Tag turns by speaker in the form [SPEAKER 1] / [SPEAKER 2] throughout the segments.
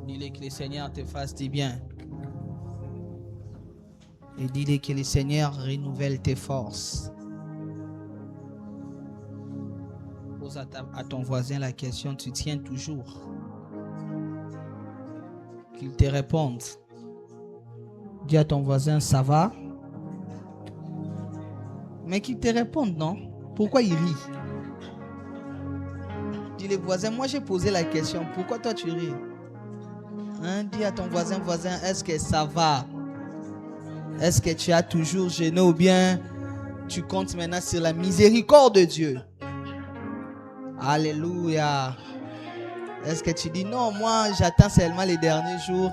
[SPEAKER 1] Dis-le que le Seigneur te fasse du bien. Et dis-le que le Seigneur renouvelle tes forces. Pose à ton voisin la question, tu tiens toujours? Qu'il te réponde. Dis à ton voisin, ça va? Mais qu'il te réponde, non? Pourquoi il rit? Dis le voisin, moi j'ai posé la question, pourquoi toi tu ris? Hein? Dis à ton voisin, est-ce que ça va? Est-ce que tu as toujours jeûné ou bien tu comptes maintenant sur la miséricorde de Dieu? Alléluia. Est-ce que tu dis non, moi j'attends seulement les derniers jours.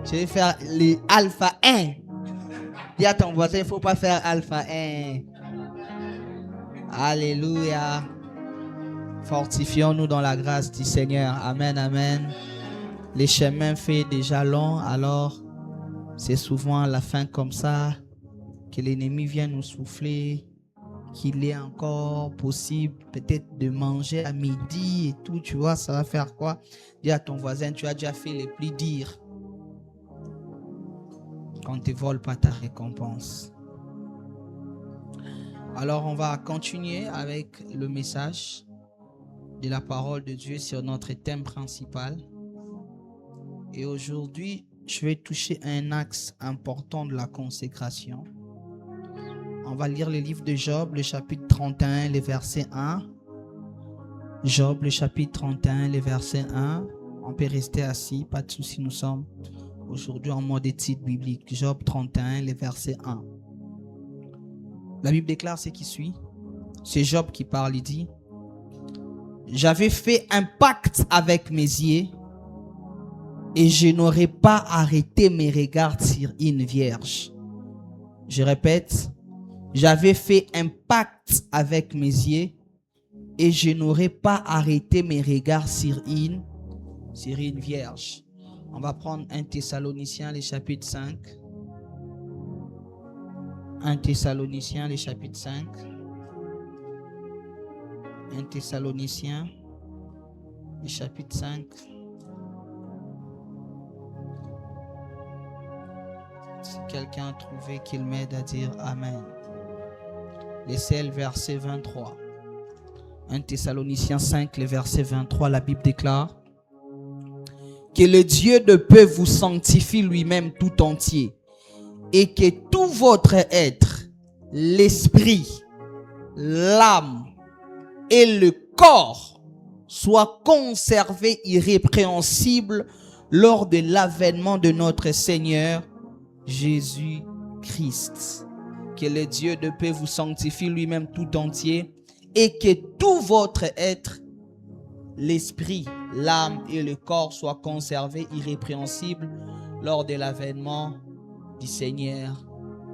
[SPEAKER 1] Je vais faire les alpha 1. Dis à ton voisin, il ne faut pas faire alpha 1. Alléluia. Fortifions-nous dans la grâce du Seigneur. Amen, amen. Les chemins faits déjà longs, alors c'est souvent à la fin comme ça que l'ennemi vient nous souffler qu'il est encore possible peut-être de manger à midi et tout, tu vois, ça va faire quoi? Dis à ton voisin, tu as déjà fait les plus dires. Qu'on ne te vole pas ta récompense. Alors on va continuer avec le message de la parole de Dieu sur notre thème principal. Et aujourd'hui, je vais toucher un axe important de la consécration. On va lire le livre de Job, le chapitre 31, le verset 1. Job, le chapitre 31, le verset 1. On peut rester assis, pas de souci, nous sommes aujourd'hui en mode étude biblique. Job 31, le verset 1. La Bible déclare ce qui suit. C'est Job qui parle, il dit: j'avais fait un pacte avec mes yeux et je n'aurais pas arrêté mes regards sur une vierge. Je répète, j'avais fait un pacte avec mes yeux et je n'aurais pas arrêté mes regards sur une vierge. On va prendre 1 Thessaloniciens, le chapitre 5. 1 Thessaloniciens, le chapitre 5. 1 Thessaloniciens, le chapitre 5. Si quelqu'un a trouvé, qu'il m'aide à dire Amen. Laissez le verset 23. 1 Thessaloniciens 5, le verset 23, la Bible déclare: que le Dieu de paix vous sanctifie lui-même tout entier, et que tout votre être, l'esprit, l'âme et le corps soient conservés irrépréhensibles lors de l'avènement de notre Seigneur Jésus-Christ. Que le Dieu de paix vous sanctifie lui-même tout entier, et que tout votre être, l'esprit, l'âme et le corps soient conservés irrépréhensibles lors de l'avènement du Seigneur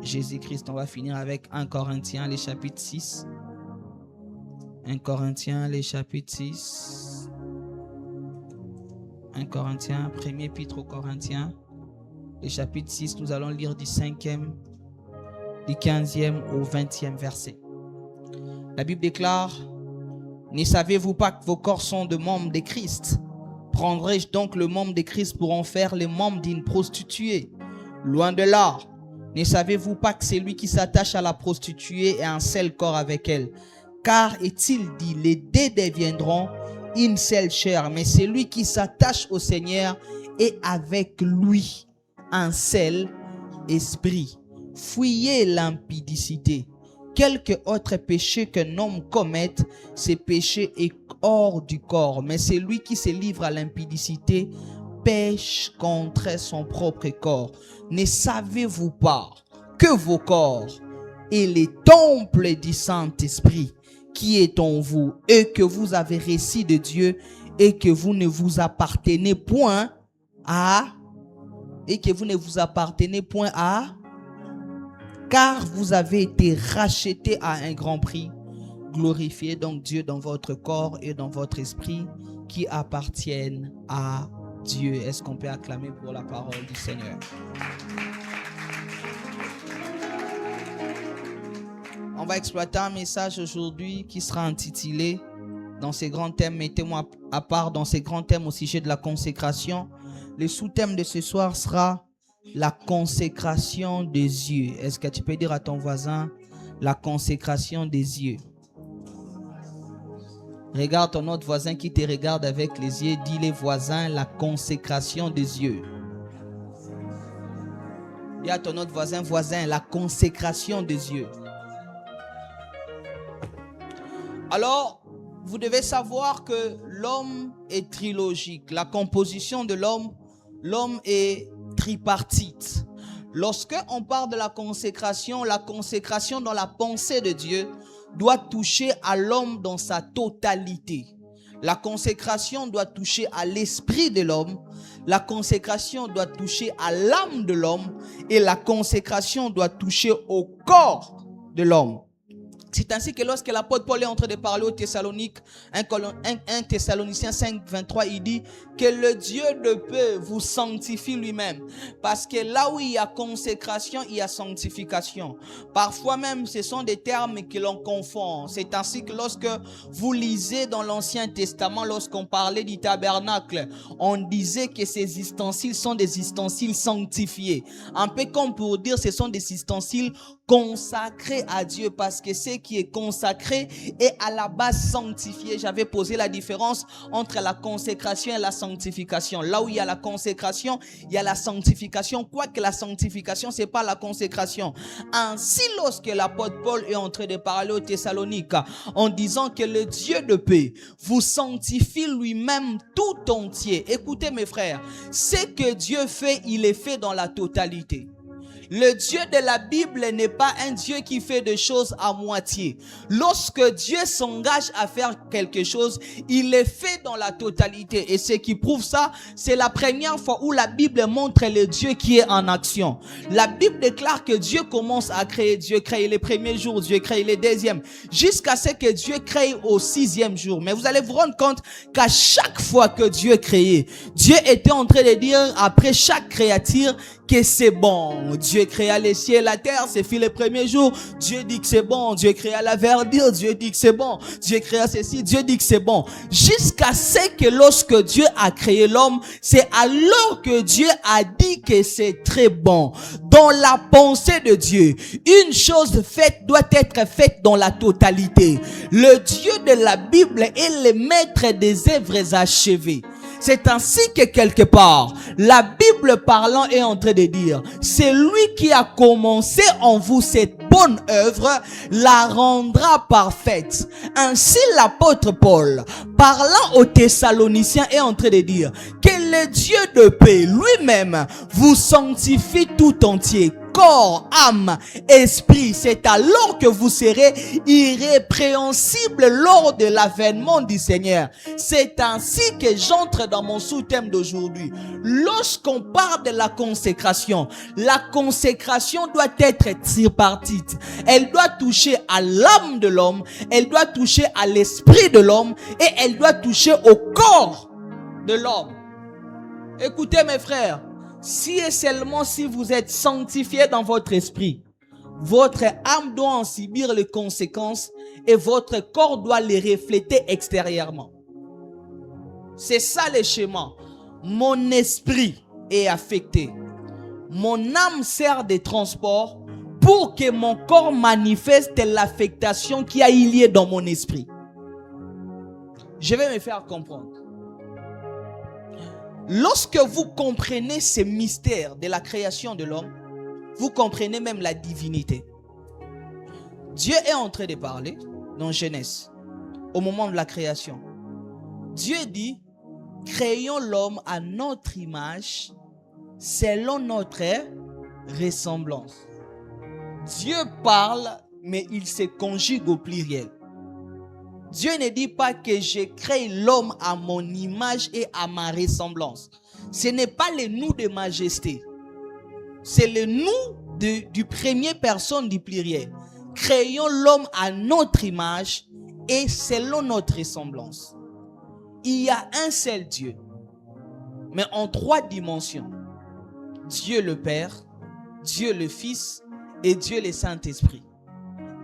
[SPEAKER 1] Jésus-Christ. On va finir avec 1 Corinthiens, les chapitres 6. 1 Corinthiens, les chapitres 6. 1 Corinthiens, premier épître aux Corinthiens, les chapitres 6. Nous allons lire du 5e, du 15e au 20e verset. La Bible déclare: ne savez-vous pas que vos corps sont de membres de Christ? Prendrai-je donc le membre de Christ pour en faire les membres d'une prostituée? Loin de là. Ne savez-vous pas que celui qui s'attache à la prostituée est un seul corps avec elle? Car est-il dit, les deux deviendront une seule chair, mais celui qui s'attache au Seigneur est avec lui un seul esprit. Fuyez l'impudicité. Quelque autre péché qu'un homme commette, ce péché est hors du corps, mais celui qui se livre à l'impudicité pêche contre son propre corps. Ne savez-vous pas que vos corps est les temples du Saint-Esprit qui est en vous et que vous avez reçu de Dieu et que vous ne vous appartenez point à car vous avez été rachetés à un grand prix. Glorifiez donc Dieu dans votre corps et dans votre esprit qui appartiennent à Dieu. Est-ce qu'on peut acclamer pour la parole du Seigneur? On va exploiter un message aujourd'hui qui sera intitulé dans ces grands thèmes, mettez-moi à part dans ces grands thèmes au sujet de la consécration, Le sous-thème de ce soir sera la consécration des yeux. Est-ce que tu peux dire à ton voisin la consécration des yeux? Regarde ton autre voisin qui te regarde avec les yeux. Dis les voisins la consécration des yeux. Dis à ton autre voisin, voisin, la consécration des yeux. Alors, vous devez savoir que l'homme est trilogique. La composition de l'homme est tripartite. Lorsque on parle de la consécration dans la pensée de Dieu doit toucher à l'homme dans sa totalité. La consécration doit toucher à l'esprit de l'homme. La consécration doit toucher à l'âme de l'homme. Et la consécration doit toucher au corps de l'homme. C'est ainsi que lorsque l'apôtre Paul est en train de parler aux Thessaloniques, 1 Thessaloniciens 5, 23, il dit que le Dieu de paix vous sanctifie lui-même. Parce que là où il y a consécration, il y a sanctification. Parfois même, ce sont des termes que l'on confond. C'est ainsi que lorsque vous lisez dans l'Ancien Testament, lorsqu'on parlait du tabernacle, on disait que ces ustensiles sont des ustensiles sanctifiés. Un peu comme pour dire ce sont des ustensiles consacré à Dieu, parce que ce qui est consacré est à la base sanctifié. J'avais posé la différence entre la consécration et la sanctification. Là où il y a la consécration, il y a la sanctification, quoique la sanctification c'est pas la consécration. Ainsi, lorsque l'apôtre Paul est en train de parler aux Thessaloniques en disant que le Dieu de paix vous sanctifie lui-même tout entier. Écoutez mes frères, ce que Dieu fait, il est fait dans la totalité. Le Dieu de la Bible n'est pas un Dieu qui fait des choses à moitié. Lorsque Dieu s'engage à faire quelque chose, il est fait dans la totalité. Et ce qui prouve ça, c'est la première fois où la Bible montre le Dieu qui est en action. La Bible déclare que Dieu commence à créer. Dieu crée les premiers jours, Dieu crée les deuxièmes, jusqu'à ce que Dieu crée au 6e jour. Mais vous allez vous rendre compte qu'à chaque fois que Dieu créait, Dieu était en train de dire après chaque créature que c'est bon. Dieu créa les cieux et la terre, c'est fait le premier jour. Dieu dit que c'est bon. Dieu créa la verdure, Dieu dit que c'est bon. Dieu créa ceci, Dieu dit que c'est bon. Jusqu'à ce que lorsque Dieu a créé l'homme, c'est alors que Dieu a dit que c'est très bon. Dans la pensée de Dieu, une chose faite doit être faite dans la totalité. Le Dieu de la Bible est le maître des œuvres achevées. C'est ainsi que quelque part, la Bible parlant est en train de dire, c'est lui qui a commencé en vous cette bonne œuvre, la rendra parfaite. Ainsi l'apôtre Paul, parlant aux Thessaloniciens, est en train de dire que le Dieu de paix lui-même vous sanctifie tout entier. Corps, âme, esprit, c'est alors que vous serez irrépréhensibles lors de l'avènement du Seigneur. C'est ainsi que j'entre dans mon sous-thème d'aujourd'hui. Lorsqu'on parle de la consécration doit être tripartite. Elle doit toucher à l'âme de l'homme, elle doit toucher à l'esprit de l'homme et elle doit toucher au corps de l'homme. Écoutez mes frères, si et seulement si vous êtes sanctifié dans votre esprit, votre âme doit en subir les conséquences et votre corps doit les refléter extérieurement. C'est ça le schéma. Mon esprit est affecté. Mon âme sert de transport pour que mon corps manifeste l'affectation qui a eu lieu dans mon esprit. Je vais me faire comprendre. Lorsque vous comprenez ces mystères de la création de l'homme, vous comprenez même la divinité. Dieu est en train de parler dans Genèse, au moment de la création. Dieu dit, créons l'homme à notre image, selon notre ressemblance. Dieu parle, mais il se conjugue au pluriel. Dieu ne dit pas que j'ai créé l'homme à mon image et à ma ressemblance. Ce n'est pas le nous de majesté. C'est le nous du premier personne du pluriel. Créons l'homme à notre image et selon notre ressemblance. Il y a un seul Dieu, mais en 3 dimensions. Dieu le Père, Dieu le Fils et Dieu le Saint-Esprit.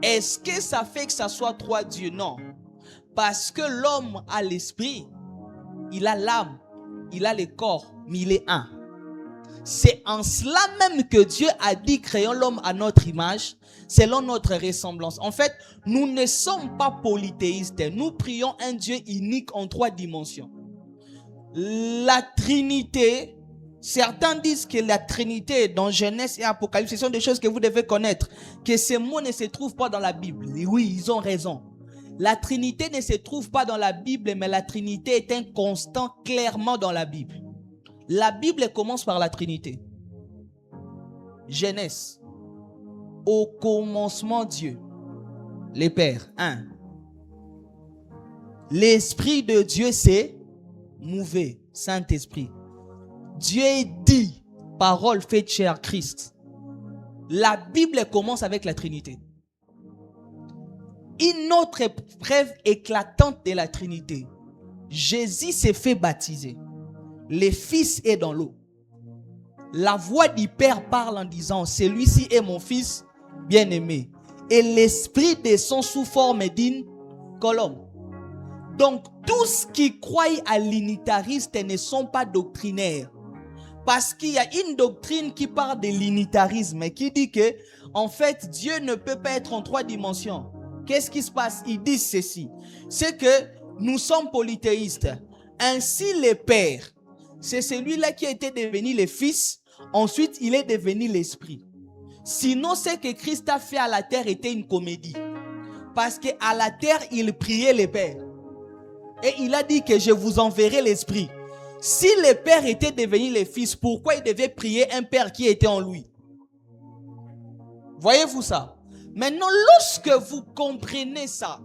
[SPEAKER 1] Est-ce que ça fait que ça soit 3 dieux? Non. Parce que l'homme a l'esprit, il a l'âme il a le corps, mais il est un. C'est en cela même que Dieu a dit, créons l'homme à notre image, selon notre ressemblance. En fait, nous ne sommes pas polythéistes. Nous prions un Dieu unique en 3 dimensions. La Trinité, certains disent que la Trinité dans Genèse et Apocalypse, ce sont des choses que vous devez connaître, que ces mots ne se trouvent pas dans la Bible. Et oui, ils ont raison. La Trinité ne se trouve pas dans la Bible, mais la Trinité est un constant clairement dans la Bible. La Bible commence par la Trinité. Genèse. Au commencement Dieu, les pères, un. L'Esprit de Dieu s'est mouvé, Saint-Esprit. Dieu est dit, parole faite chair, Christ. La Bible commence avec la Trinité. Une autre preuve éclatante de la Trinité. Jésus s'est fait baptiser. Le Fils est dans l'eau. La voix du Père parle en disant, celui-ci est mon Fils bien-aimé. Et l'Esprit descend sous forme d'une colombe. Donc, tous qui croient à l'unitariste ne sont pas doctrinaires. Parce qu'il y a une doctrine qui parle de l'unitarisme et qui dit que, en fait, Dieu ne peut pas être en 3 dimensions. Qu'est-ce qui se passe? Ils disent ceci. C'est que nous sommes polythéistes. Ainsi, le Père, c'est celui-là qui a été devenu le Fils. Ensuite, il est devenu l'Esprit. Sinon, ce que Christ a fait à la terre était une comédie. Parce qu'à la terre, il priait le Père. Et il a dit que je vous enverrai l'Esprit. Si le Père était devenu le Fils, pourquoi il devait prier un Père qui était en lui? Voyez-vous ça? Maintenant, lorsque vous comprenez ça,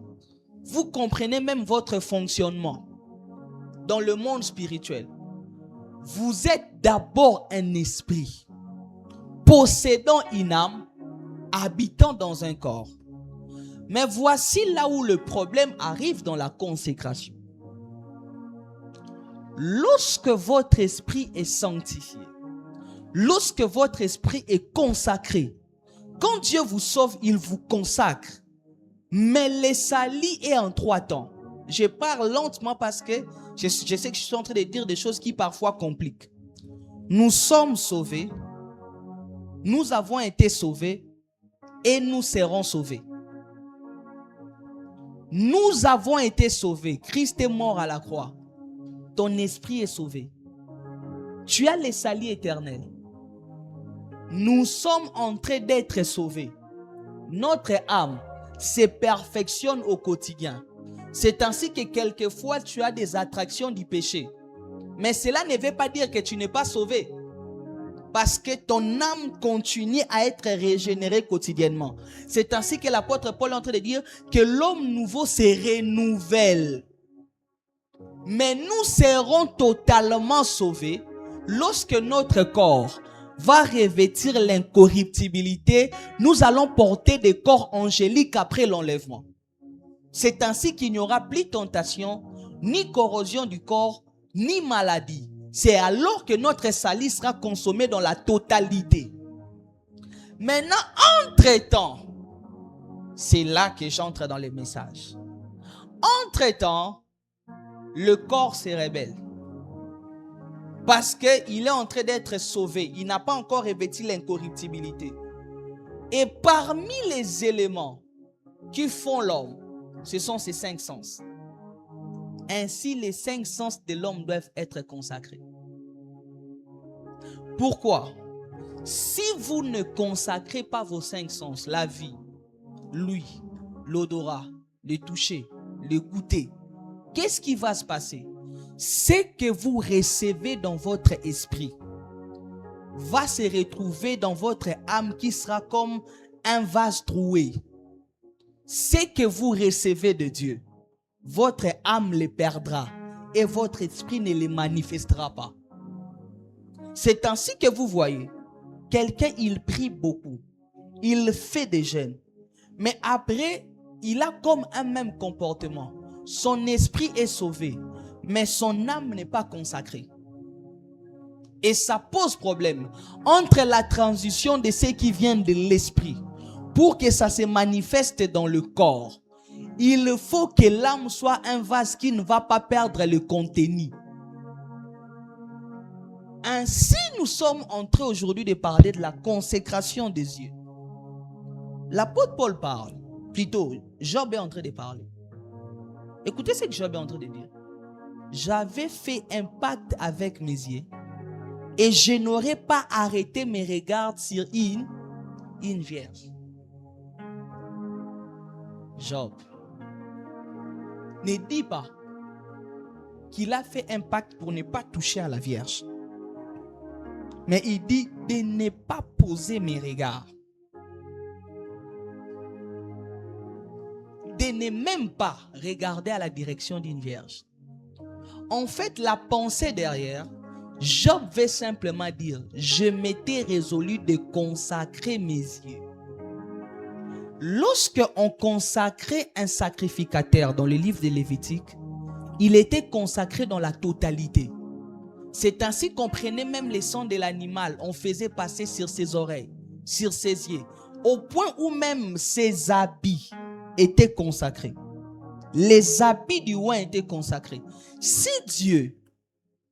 [SPEAKER 1] vous comprenez même votre fonctionnement dans le monde spirituel. Vous êtes d'abord un esprit, possédant une âme, habitant dans un corps. Mais voici là où le problème arrive dans la consécration. Lorsque votre esprit est sanctifié, lorsque votre esprit est consacré, quand Dieu vous sauve, il vous consacre. Mais le salut est en 3 temps. Je parle lentement parce que je sais que je suis en train de dire des choses qui parfois compliquent. Nous sommes sauvés, nous avons été sauvés et nous serons sauvés. Nous avons été sauvés. Christ est mort à la croix. Ton esprit est sauvé. Tu as le salut éternel. Nous sommes en train d'être sauvés. Notre âme se perfectionne au quotidien. C'est ainsi que quelquefois tu as des attractions du péché. Mais cela ne veut pas dire que tu n'es pas sauvé. Parce que ton âme continue à être régénérée quotidiennement. C'est ainsi que l'apôtre Paul est en train de dire que l'homme nouveau se renouvelle. Mais nous serons totalement sauvés lorsque notre corps va revêtir l'incorruptibilité. Nous allons porter des corps angéliques après l'enlèvement. C'est ainsi qu'il n'y aura plus tentation, ni corrosion du corps, ni maladie. C'est alors que notre salut sera consommé dans la totalité. Maintenant, entre-temps, c'est là que j'entre dans les messages. Entre-temps, le corps se rebelle. Parce qu'il est en train d'être sauvé. Il n'a pas encore revêtu l'incorruptibilité. Et parmi les éléments qui font l'homme, ce sont ces 5 sens. Ainsi, les 5 sens de l'homme doivent être consacrés. Pourquoi? Si vous ne consacrez pas vos 5 sens, la vue, l'ouïe, l'odorat, le toucher, le goûter, qu'est-ce qui va se passer? Ce que vous recevez dans votre esprit va se retrouver dans votre âme qui sera comme un vase troué. Ce que vous recevez de Dieu, votre âme le perdra et votre esprit ne le manifestera pas. C'est ainsi que vous voyez, quelqu'un il prie beaucoup, il fait des jeûnes, mais après il a comme un même comportement. Son esprit est sauvé, mais son âme n'est pas consacrée. Et ça pose problème entre la transition de ce qui vient de l'esprit pour que ça se manifeste dans le corps. Il faut que l'âme soit un vase qui ne va pas perdre le contenu. Ainsi, nous sommes en train aujourd'hui de parler de la consécration des yeux. L'apôtre Paul parle, plutôt, Job est en train de parler. Écoutez ce que Job est en train de dire. J'avais fait un pacte avec mes yeux et je n'aurais pas arrêté mes regards sur une vierge. Job ne dit pas qu'il a fait un pacte pour ne pas toucher à la vierge. Mais il dit de ne pas poser mes regards. De ne même pas regarder à la direction d'une vierge. En fait, la pensée derrière, Job veut simplement dire, je m'étais résolu de consacrer mes yeux. Lorsque on consacrait un sacrificateur dans le livre de Lévitique, il était consacré dans la totalité. C'est ainsi qu'on prenait même les sang de l'animal, on faisait passer sur ses oreilles, sur ses yeux, au point où même ses habits étaient consacrés. Les habits du oint étaient consacrés. Si Dieu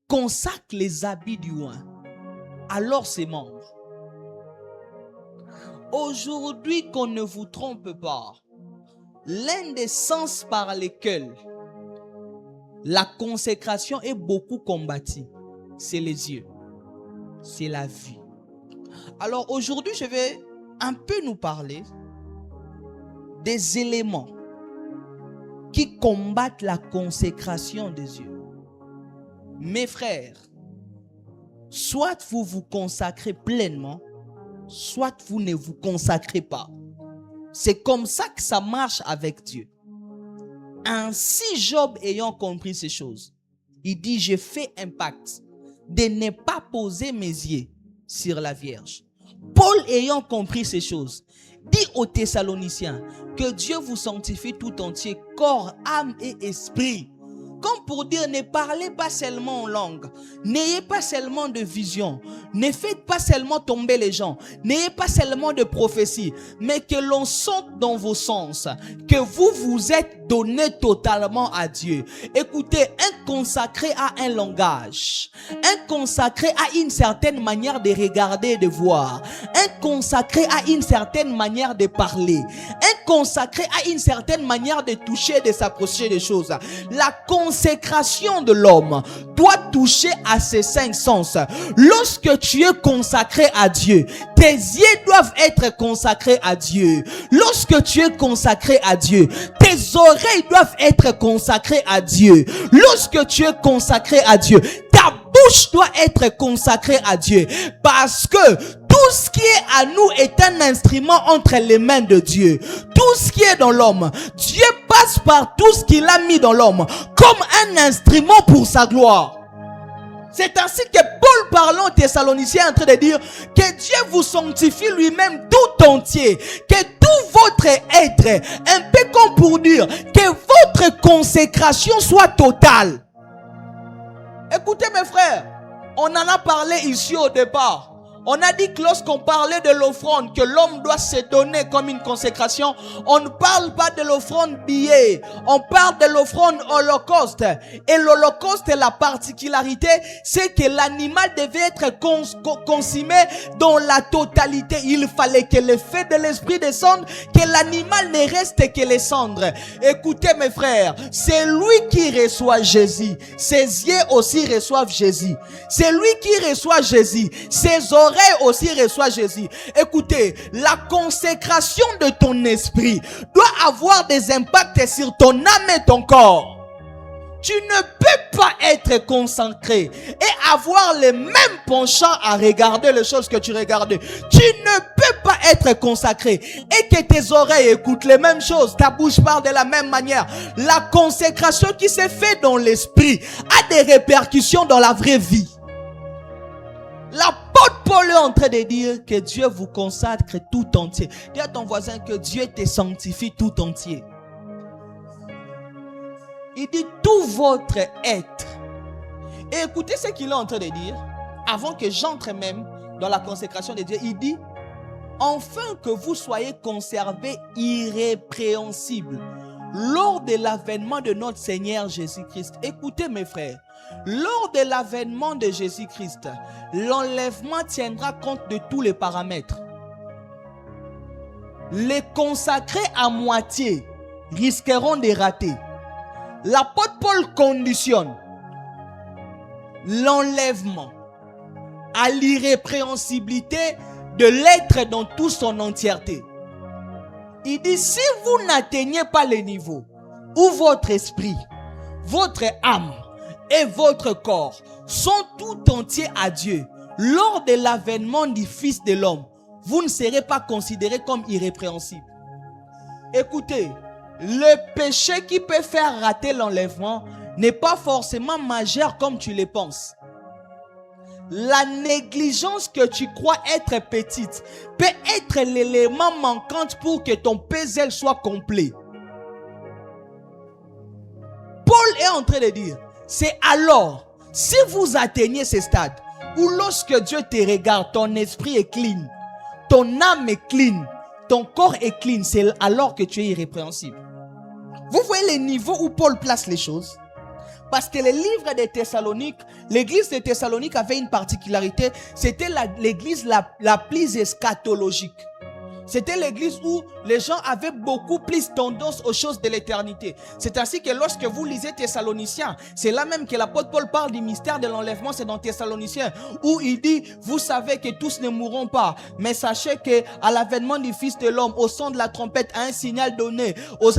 [SPEAKER 1] consacre les habits du oint, alors c'est membres. Aujourd'hui, qu'on ne vous trompe pas, l'un des sens par lesquels la consécration est beaucoup combattue, c'est les yeux, c'est la vue. Alors aujourd'hui, je vais un peu nous parler des éléments qui combattent la consécration des yeux. Mes frères, soit vous vous consacrez pleinement, soit vous ne vous consacrez pas. C'est comme ça que ça marche avec Dieu. Ainsi, Job ayant compris ces choses, il dit, j'ai fait un pacte de ne pas poser mes yeux sur la Vierge. Paul ayant compris ces choses, dit aux Thessaloniciens que Dieu vous sanctifie tout entier, corps, âme et esprit. Comme pour dire, ne parlez pas seulement en langue, n'ayez pas seulement de vision, ne faites pas seulement tomber les gens, n'ayez pas seulement de prophétie, mais que l'on sente dans vos sens, que vous vous êtes donné totalement à Dieu. Écoutez, un consacré a un langage, un consacré a une certaine manière de regarder et de voir, un consacré a une certaine manière de parler, un consacré a une certaine manière de toucher, de s'approcher des choses. La consécration de l'homme doit toucher à ces 5 sens. Lorsque tu es consacré à Dieu, tes yeux doivent être consacrés à Dieu. Lorsque tu es consacré à Dieu, tes oreilles doivent être consacrées à Dieu. Lorsque tu es consacré à Dieu, ta bouche doit être consacrée à Dieu. Parce que tout ce qui est à nous est un instrument entre les mains de Dieu. Tout ce qui est dans l'homme, Dieu passe par tout ce qu'il a mis dans l'homme comme un instrument pour sa gloire. C'est ainsi que Paul parlant aux Thessaloniciens est en train de dire que Dieu vous sanctifie lui-même tout entier, que tout votre être, un peu comme pour dire que votre consécration soit totale. Écoutez mes frères, on en a parlé ici au départ. On a dit que lorsqu'on parlait de l'offrande, que l'homme doit se donner comme une consécration, on ne parle pas de l'offrande billet, on parle de l'offrande holocauste. Et l'holocauste, la particularité, c'est que l'animal devait être consumé dans la totalité. Il fallait que le feu de l'esprit descende, que l'animal ne reste que les cendres. Écoutez mes frères, c'est lui qui reçoit Jésus. Ses yeux aussi reçoivent Jésus. C'est lui qui reçoit Jésus. Ses oreilles aussi reçoit Jésus. Écoutez, la consécration de ton esprit doit avoir des impacts sur ton âme et ton corps. Tu ne peux pas être consacré et avoir les mêmes penchants à regarder les choses que tu regardes. Tu ne peux pas être consacré et que tes oreilles écoutent les mêmes choses, ta bouche parle de la même manière. La consécration qui s'est faite dans l'esprit a des répercussions dans la vraie vie. L'apôtre Paul est en train de dire que Dieu vous consacre tout entier. Dis à ton voisin que Dieu te sanctifie tout entier. Il dit tout votre être. Et écoutez ce qu'il est en train de dire. Avant que j'entre même dans la consécration de Dieu, il dit enfin que vous soyez conservés irrépréhensibles lors de l'avènement de notre Seigneur Jésus-Christ. Écoutez mes frères, Lors de l'avènement de Jésus-Christ, l'enlèvement tiendra compte de tous les paramètres. Les consacrés à moitié risqueront de rater. L'apôtre Paul conditionne l'enlèvement à l'irrépréhensibilité de l'être dans toute son entièreté. Il dit, si vous n'atteignez pas le niveau où votre esprit, votre âme et votre corps sont tout entiers à Dieu, lors de l'avènement du Fils de l'homme, vous ne serez pas considéré comme irrépréhensible. Écoutez, le péché qui peut faire rater l'enlèvement n'est pas forcément majeur comme tu le penses. La négligence que tu crois être petite peut être l'élément manquant pour que ton puzzle soit complet. Paul est en train de dire, c'est alors, si vous atteignez ce stade, où lorsque Dieu te regarde, ton esprit est clean, ton âme est clean, ton corps est clean, c'est alors que tu es irrépréhensible. Vous voyez les niveaux où Paul place les choses? Parce que le livre de Thessalonique, l'église de Thessalonique avait une particularité, c'était l'église la plus eschatologique. C'était l'église où les gens avaient beaucoup plus tendance aux choses de l'éternité. C'est ainsi que lorsque vous lisez Thessaloniciens, c'est là même que l'apôtre Paul parle du mystère de l'enlèvement, c'est dans Thessaloniciens, où il dit, vous savez que tous ne mourront pas, mais sachez qu'à l'avènement du Fils de l'homme, au son de la trompette, à un signal donné,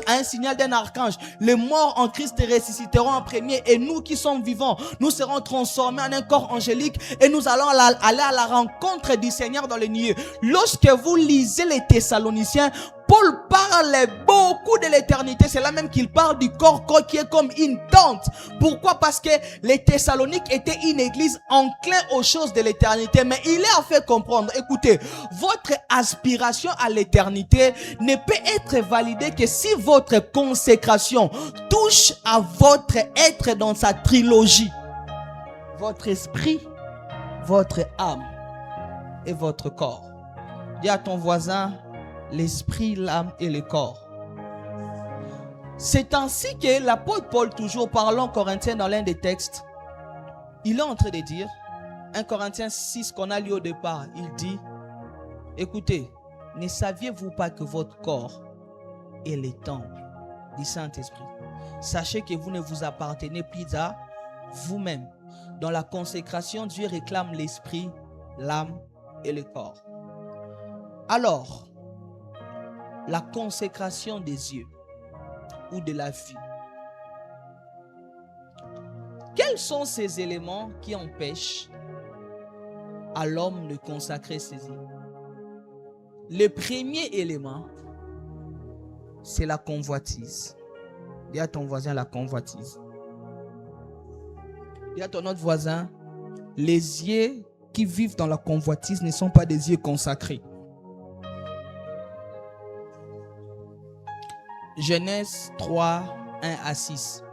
[SPEAKER 1] à un signal d'un archange, les morts en Christ ressusciteront en premier, et nous qui sommes vivants, nous serons transformés en un corps angélique, et nous allons aller à la rencontre du Seigneur dans les nuées. Lorsque vous lisez les Thessaloniciens, Paul parle beaucoup de l'éternité. C'est là même qu'il parle du corps qui est comme une tente. Pourquoi? Parce que les Thessaloniques étaient une église enclin aux choses de l'éternité. Mais il est à faire comprendre, écoutez, votre aspiration à l'éternité ne peut être validée que si votre consécration touche à votre être dans sa trilogie. Votre esprit, votre âme et votre corps. Dis à ton voisin, l'esprit, l'âme et le corps. C'est ainsi que l'apôtre Paul, toujours parlant Corinthiens dans l'un des textes, il est en train de dire, 1 Corinthiens 6 qu'on a lu au départ, il dit, écoutez, ne saviez-vous pas que votre corps est le temple du Saint-Esprit? Sachez que vous ne vous appartenez plus à vous-même. Dans la consécration, Dieu réclame l'esprit, l'âme et le corps. Alors, la consécration des yeux ou de la vue. Quels sont ces éléments qui empêchent à l'homme de consacrer ses yeux? Le premier élément, c'est la convoitise. Dis à ton voisin la convoitise. Dis à ton autre voisin, les yeux qui vivent dans la convoitise ne sont pas des yeux consacrés. Genèse 3, 1 à 6.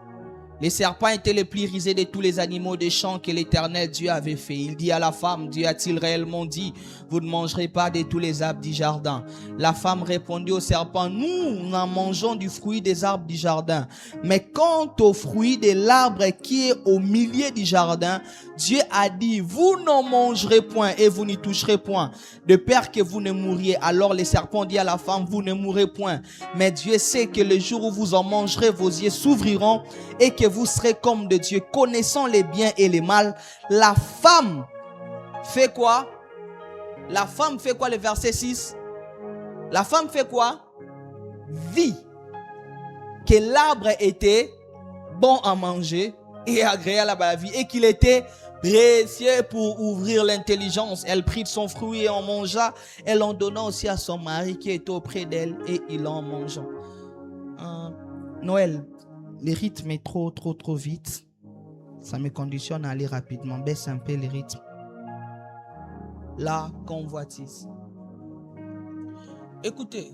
[SPEAKER 1] Les serpents étaient les plus rusés de tous les animaux des champs que l'Éternel Dieu avait fait. Il dit à la femme, Dieu a-t-il réellement dit, vous ne mangerez pas de tous les arbres du jardin? La femme répondit au serpent, nous en mangeons du fruit des arbres du jardin. Mais quant au fruit de l'arbre qui est au milieu du jardin, Dieu a dit, vous n'en mangerez point et vous n'y toucherez point, de peur que vous ne mouriez. Alors le serpent dit à la femme, vous ne mourrez point. Mais Dieu sait que le jour où vous en mangerez, vos yeux s'ouvriront et que vous serez comme de Dieu, connaissant les biens et les mal. La femme fait quoi? La femme fait quoi, le verset 6? La femme fait quoi? Vit que l'arbre était bon à manger et agréable à la vie et qu'il était précieux pour ouvrir l'intelligence. Elle prit de son fruit et en mangea. Elle en donna aussi à son mari qui était auprès d'elle et il en mangeant. Noël, le rythme est trop vite. Ça me conditionne à aller rapidement. Baisse un peu le rythme. La convoitise. Écoutez,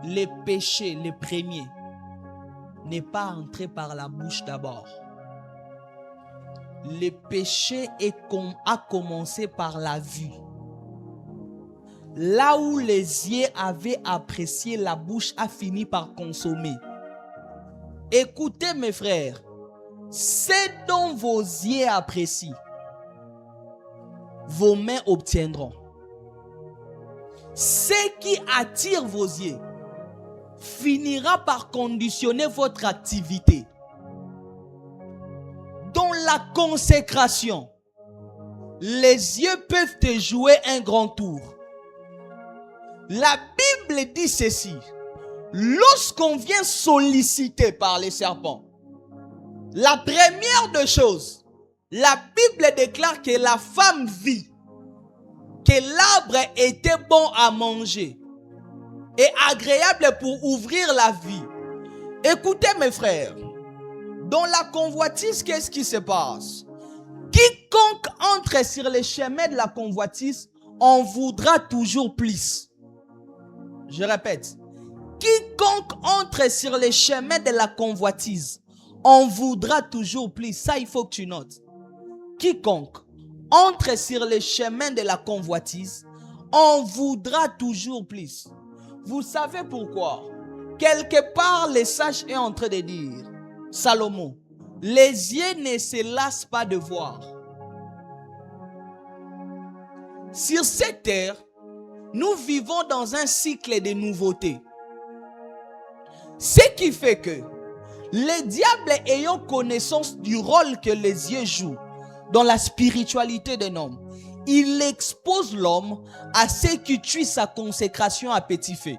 [SPEAKER 1] les péchés, les premiers, n'est pas entré par la bouche d'abord. Le péché a commencé par la vue. Là où les yeux avaient apprécié, la bouche a fini par consommer. Écoutez mes frères, Ce dont vos yeux apprécient, vos mains obtiendront. Ce qui attire vos yeux finira par conditionner votre activité. Dans la consécration, les yeux peuvent te jouer un grand tour. La Bible dit ceci: lorsqu'on vient solliciter par les serpents, la première des choses, la Bible déclare que la femme vit que l'arbre était bon à manger et agréable pour ouvrir la vie. Écoutez mes frères, dans la convoitise, qu'est-ce qui se passe? Quiconque entre sur les chemins de la convoitise en voudra toujours plus. Je répète, quiconque entre sur les chemins de la convoitise en voudra toujours plus. Ça, il faut que tu notes. Quiconque entre sur les chemins de la convoitise en voudra toujours plus. Vous savez pourquoi? Quelque part, les sages est en train de dire, Salomon, les yeux ne se lassent pas de voir. Sur cette terre, nous vivons dans un cycle de nouveautés. Ce qui fait que les diables ayant connaissance du rôle que les yeux jouent dans la spiritualité d'un homme, il expose l'homme à ce qui tue sa consécration à petit feu.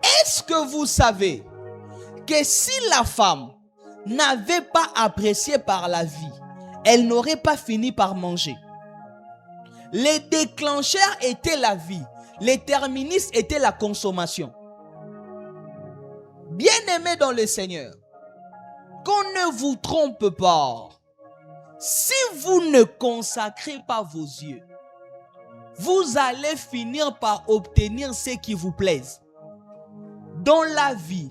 [SPEAKER 1] Est-ce que vous savez que si la femme n'avait pas apprécié par la vie, elle n'aurait pas fini par manger? Les déclencheurs étaient la vie, les terministes étaient la consommation. Bien-aimés dans le Seigneur, qu'on ne vous trompe pas. Si vous ne consacrez pas vos yeux, vous allez finir par obtenir ce qui vous plaise. Dans la vie,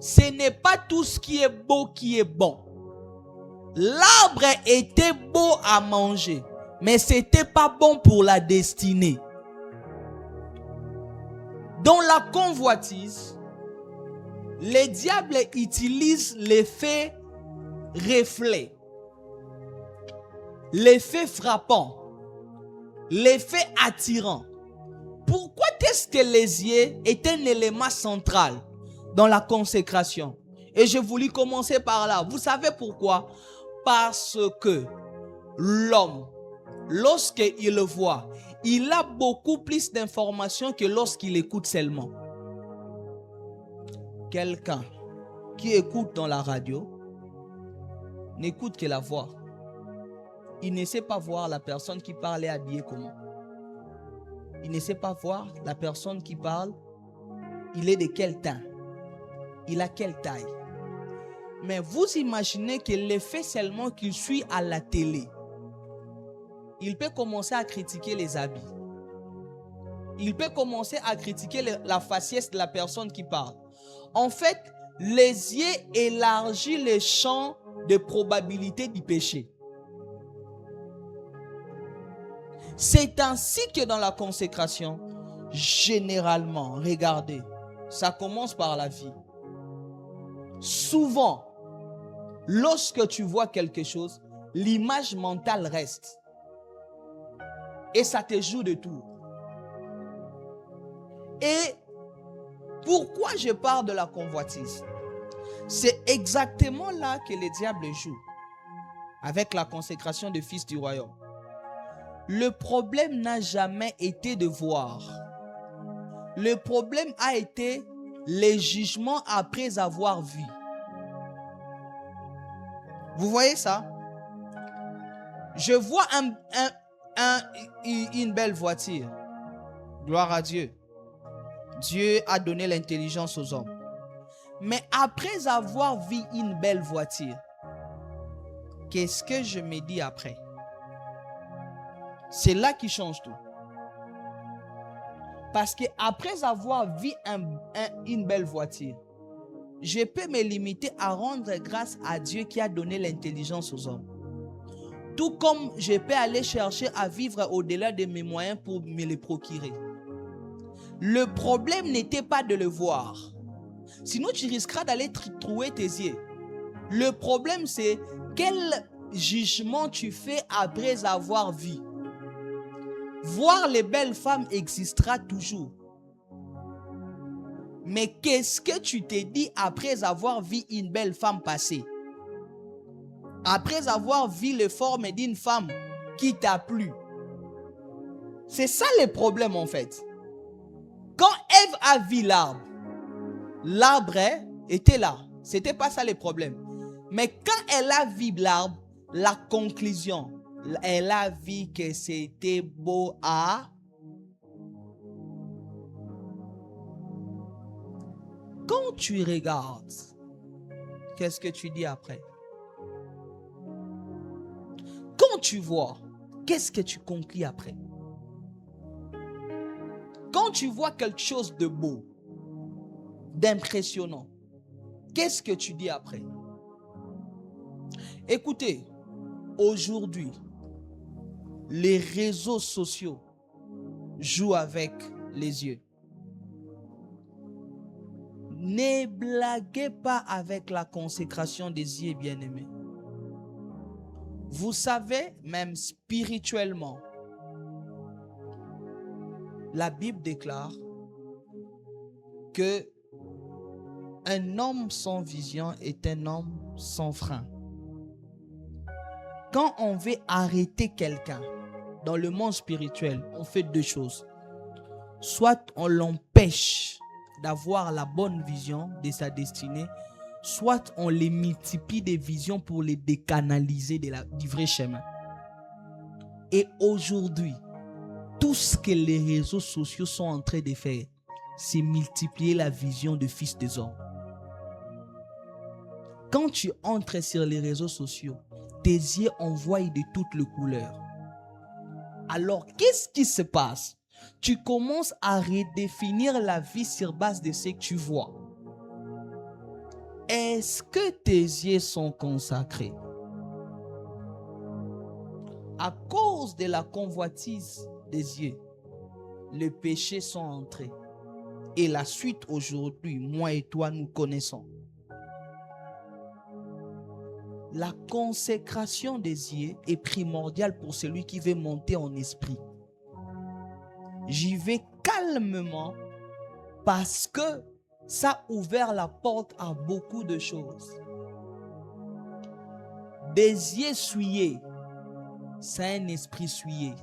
[SPEAKER 1] ce n'est pas tout ce qui est beau qui est bon. L'arbre était beau à manger, mais ce n'était pas bon pour la destinée. Dans la convoitise, les diables utilisent l'effet reflet, l'effet frappant, l'effet attirant. Pourquoi est-ce que les yeux est un élément central dans la consécration? Et je voulais commencer par là. Vous savez pourquoi? Parce que l'homme, lorsqu'il le voit, il a beaucoup plus d'informations que lorsqu'il écoute seulement. Quelqu'un qui écoute dans la radio n'écoute que la voix. Il ne sait pas voir la personne qui parle et habillée comment. Il ne sait pas voir la personne qui parle. Il est de quel teint. Il a quelle taille. Mais vous imaginez que l'effet seulement qu'il suit à la télé, il peut commencer à critiquer les habits. Il peut commencer à critiquer la faciès de la personne qui parle. En fait, les yeux élargissent le champ de probabilité du péché. C'est ainsi que dans la consécration, généralement, regardez, ça commence par la vie. Souvent, lorsque tu vois quelque chose, l'image mentale reste. Et ça te joue de tout. Et pourquoi je parle de la convoitise? C'est exactement là que le diable joue. Avec la consécration de fils du royaume. Le problème n'a jamais été de voir. Le problème a été les jugements après avoir vu. Vous voyez ça? Je vois une belle voiture. Gloire à Dieu. Dieu a donné l'intelligence aux hommes. Mais après avoir vu une belle voiture, qu'est-ce que je me dis après? C'est là qui change tout. Parce que après avoir vu une belle voiture, je peux me limiter à rendre grâce à Dieu qui a donné l'intelligence aux hommes. Tout comme je peux aller chercher à vivre au-delà de mes moyens pour me les procurer. Le problème n'était pas de le voir. Sinon, tu risqueras d'aller trouer tes yeux. Le problème, c'est quel jugement tu fais après avoir vu. Voir les belles femmes existera toujours. Mais qu'est-ce que tu t'es dit après avoir vu une belle femme passer? Après avoir vu les formes d'une femme qui t'a plu. C'est ça le problème en fait. Quand Ève a vu l'arbre, l'arbre était là. C'était pas ça le problème. Mais quand elle a vu l'arbre, la conclusion, elle a vu que c'était beau à... Quand tu regardes, qu'est-ce que tu dis après? Quand tu vois, qu'est-ce que tu conclus après? Quand tu vois quelque chose de beau, d'impressionnant, qu'est-ce que tu dis après? Écoutez, aujourd'hui, les réseaux sociaux jouent avec les yeux. Ne blaguez pas avec la consécration des yeux, bien-aimés. Vous savez, même spirituellement, la Bible déclare que un homme sans vision est un homme sans frein. Quand on veut arrêter quelqu'un dans le monde spirituel, on fait deux choses. Soit on l'empêche d'avoir la bonne vision de sa destinée, soit on les multiplie des visions pour les décanaliser du vrai chemin. Et aujourd'hui, tout ce que les réseaux sociaux sont en train de faire, c'est multiplier la vision de fils des hommes. Quand tu entres sur les réseaux sociaux, tes yeux envoient de toutes les couleurs. Alors, qu'est-ce qui se passe? Tu commences à redéfinir la vie sur base de ce que tu vois. Est-ce que tes yeux sont consacrés? À cause de la convoitise des yeux, les péchés sont entrés. Et la suite aujourd'hui, moi et toi, nous connaissons. La consécration des yeux est primordiale pour celui qui veut monter en esprit. J'y vais calmement parce que ça a ouvert la porte à beaucoup de choses. Des yeux souillés, c'est un esprit souillé.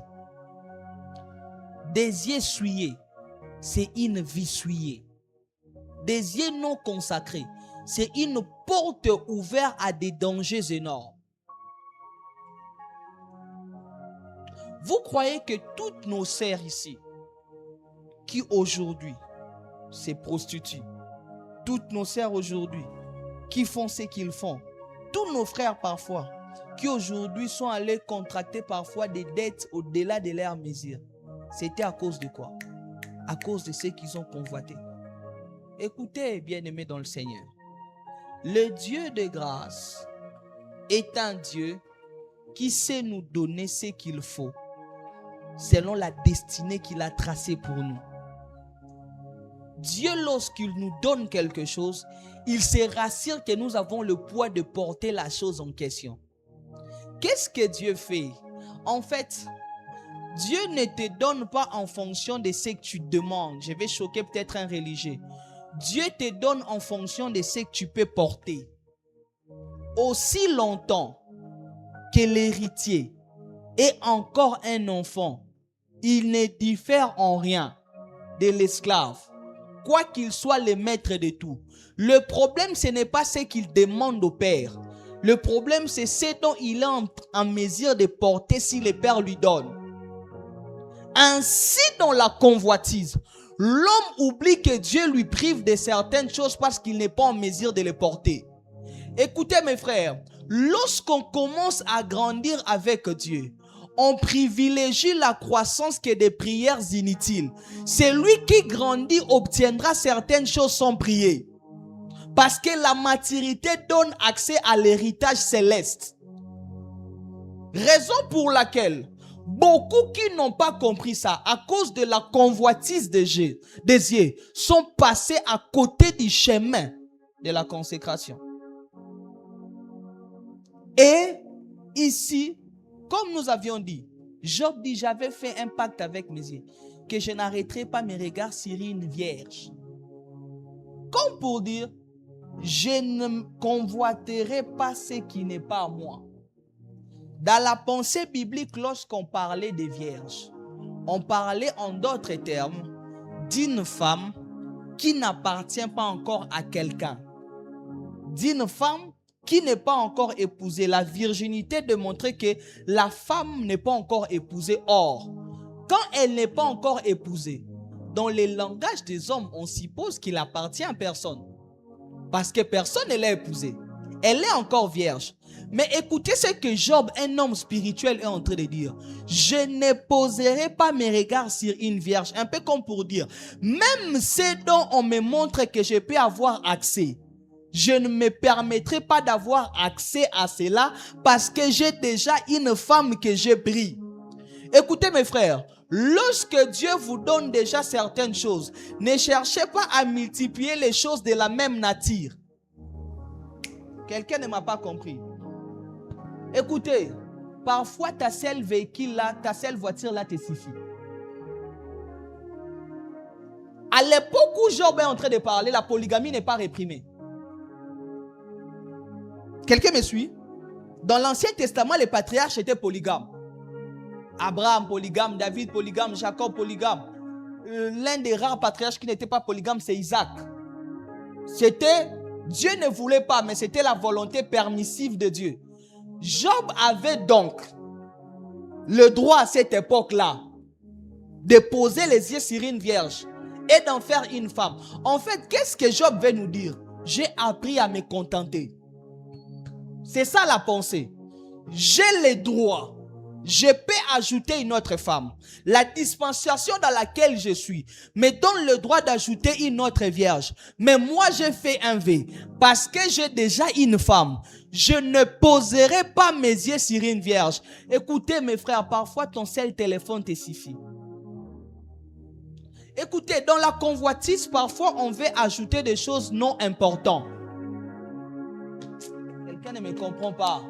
[SPEAKER 1] Des yeux souillés, c'est une vie souillée. Des yeux non consacrés, c'est une porte ouverte à des dangers énormes. Vous croyez que toutes nos sœurs ici, qui aujourd'hui se prostituent, toutes nos sœurs aujourd'hui, qui font ce qu'ils font, tous nos frères parfois, qui aujourd'hui sont allés contracter parfois des dettes au-delà de leur mesure, c'était à cause de quoi? À cause de ce qu'ils ont convoité. Écoutez, bien-aimés dans le Seigneur, le Dieu de grâce est un Dieu qui sait nous donner ce qu'il faut selon la destinée qu'il a tracée pour nous. Dieu, lorsqu'il nous donne quelque chose, il se rassure que nous avons le poids de porter la chose en question. Qu'est-ce que Dieu fait? En fait, Dieu ne te donne pas en fonction de ce que tu demandes. Je vais choquer peut-être un religieux. Dieu te donne en fonction de ce que tu peux porter. Aussi longtemps que l'héritier est encore un enfant, il ne diffère en rien de l'esclave, quoi qu'il soit le maître de tout. Le problème, ce n'est pas ce qu'il demande au Père. Le problème, c'est ce dont il est en mesure de porter si le Père lui donne. Ainsi, dans la convoitise, l'homme oublie que Dieu lui prive de certaines choses parce qu'il n'est pas en mesure de les porter. Écoutez mes frères, lorsqu'on commence à grandir avec Dieu, on privilégie la croissance que des prières inutiles. Celui qui grandit obtiendra certaines choses sans prier. Parce que la maturité donne accès à l'héritage céleste. Raison pour laquelle beaucoup qui n'ont pas compris ça, à cause de la convoitise des yeux, sont passés à côté du chemin de la consécration. Et ici, comme nous avions dit, Job dit, j'avais fait un pacte avec mes yeux, que je n'arrêterai pas mes regards sur une vierge. Comme pour dire, je ne convoiterai pas ce qui n'est pas à moi. Dans la pensée biblique, lorsqu'on parlait des vierges, on parlait en d'autres termes d'une femme qui n'appartient pas encore à quelqu'un. D'une femme qui n'est pas encore épousée. La virginité démontrait que la femme n'est pas encore épousée. Or, quand elle n'est pas encore épousée, dans les langages des hommes, on suppose qu'il appartient à personne. Parce que personne ne l'a épousée. Elle est encore vierge. Mais écoutez ce que Job, un homme spirituel, est en train de dire. Je ne poserai pas mes regards sur une vierge. Un peu comme pour dire, même ce dont on me montre que je peux avoir accès, je ne me permettrai pas d'avoir accès à cela parce que j'ai déjà une femme que je prie. Écoutez mes frères, lorsque Dieu vous donne déjà certaines choses, ne cherchez pas à multiplier les choses de la même nature. Quelqu'un ne m'a pas compris. Écoutez, parfois ta seule véhicule là, ta seule voiture là te suffit. À l'époque où Job est en train de parler, la polygamie n'est pas réprimée. Quelqu'un me suit? Dans l'Ancien Testament, les patriarches étaient polygames. Abraham polygame, David polygame, Jacob polygame. L'un des rares patriarches qui n'était pas polygame, c'est Isaac. Dieu ne voulait pas, mais c'était la volonté permissive de Dieu. Job avait donc le droit à cette époque-là de poser les yeux sur une vierge et d'en faire une femme. En fait, qu'est-ce que Job veut nous dire? J'ai appris à me contenter. C'est ça la pensée. J'ai le droit. Je peux ajouter une autre femme. La dispensation dans laquelle je suis me donne le droit d'ajouter une autre vierge. Mais moi, j'ai fait un V. Parce que j'ai déjà une femme. Je ne poserai pas mes yeux sur une vierge. Écoutez, mes frères, parfois ton seul téléphone te suffit. Écoutez, dans la convoitise, parfois on veut ajouter des choses non importantes. Quelqu'un ne me comprend pas.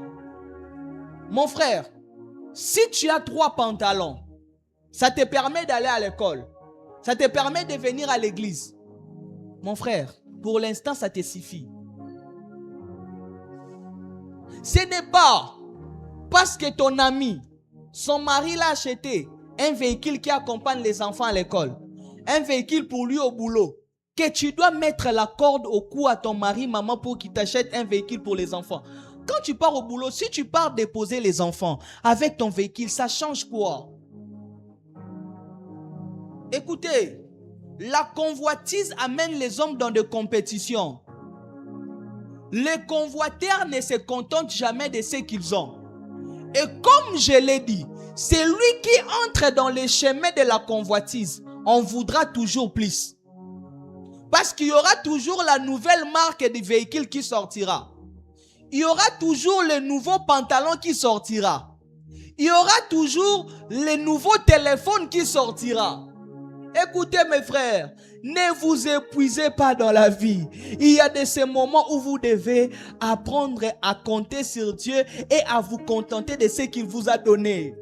[SPEAKER 1] Mon frère, si tu as 3 pantalons, ça te permet d'aller à l'école. Ça te permet de venir à l'église. Mon frère, pour l'instant, ça te suffit. Ce n'est pas parce que ton ami, son mari l'a acheté un véhicule qui accompagne les enfants à l'école, un véhicule pour lui au boulot, que tu dois mettre la corde au cou à ton mari, maman, pour qu'il t'achète un véhicule pour les enfants. Quand tu pars au boulot, si tu pars déposer les enfants avec ton véhicule, ça change quoi? Écoutez, la convoitise amène les hommes dans des compétitions. Les convoiteurs ne se contentent jamais de ce qu'ils ont. Et comme je l'ai dit, celui qui entre dans les chemins de la convoitise, on voudra toujours plus. Parce qu'il y aura toujours la nouvelle marque du véhicule qui sortira. Il y aura toujours le nouveau pantalon qui sortira. Il y aura toujours le nouveau téléphone qui sortira. Écoutez mes frères, ne vous épuisez pas dans la vie. Il y a de ces moments où vous devez apprendre à compter sur Dieu et à vous contenter de ce qu'il vous a donné.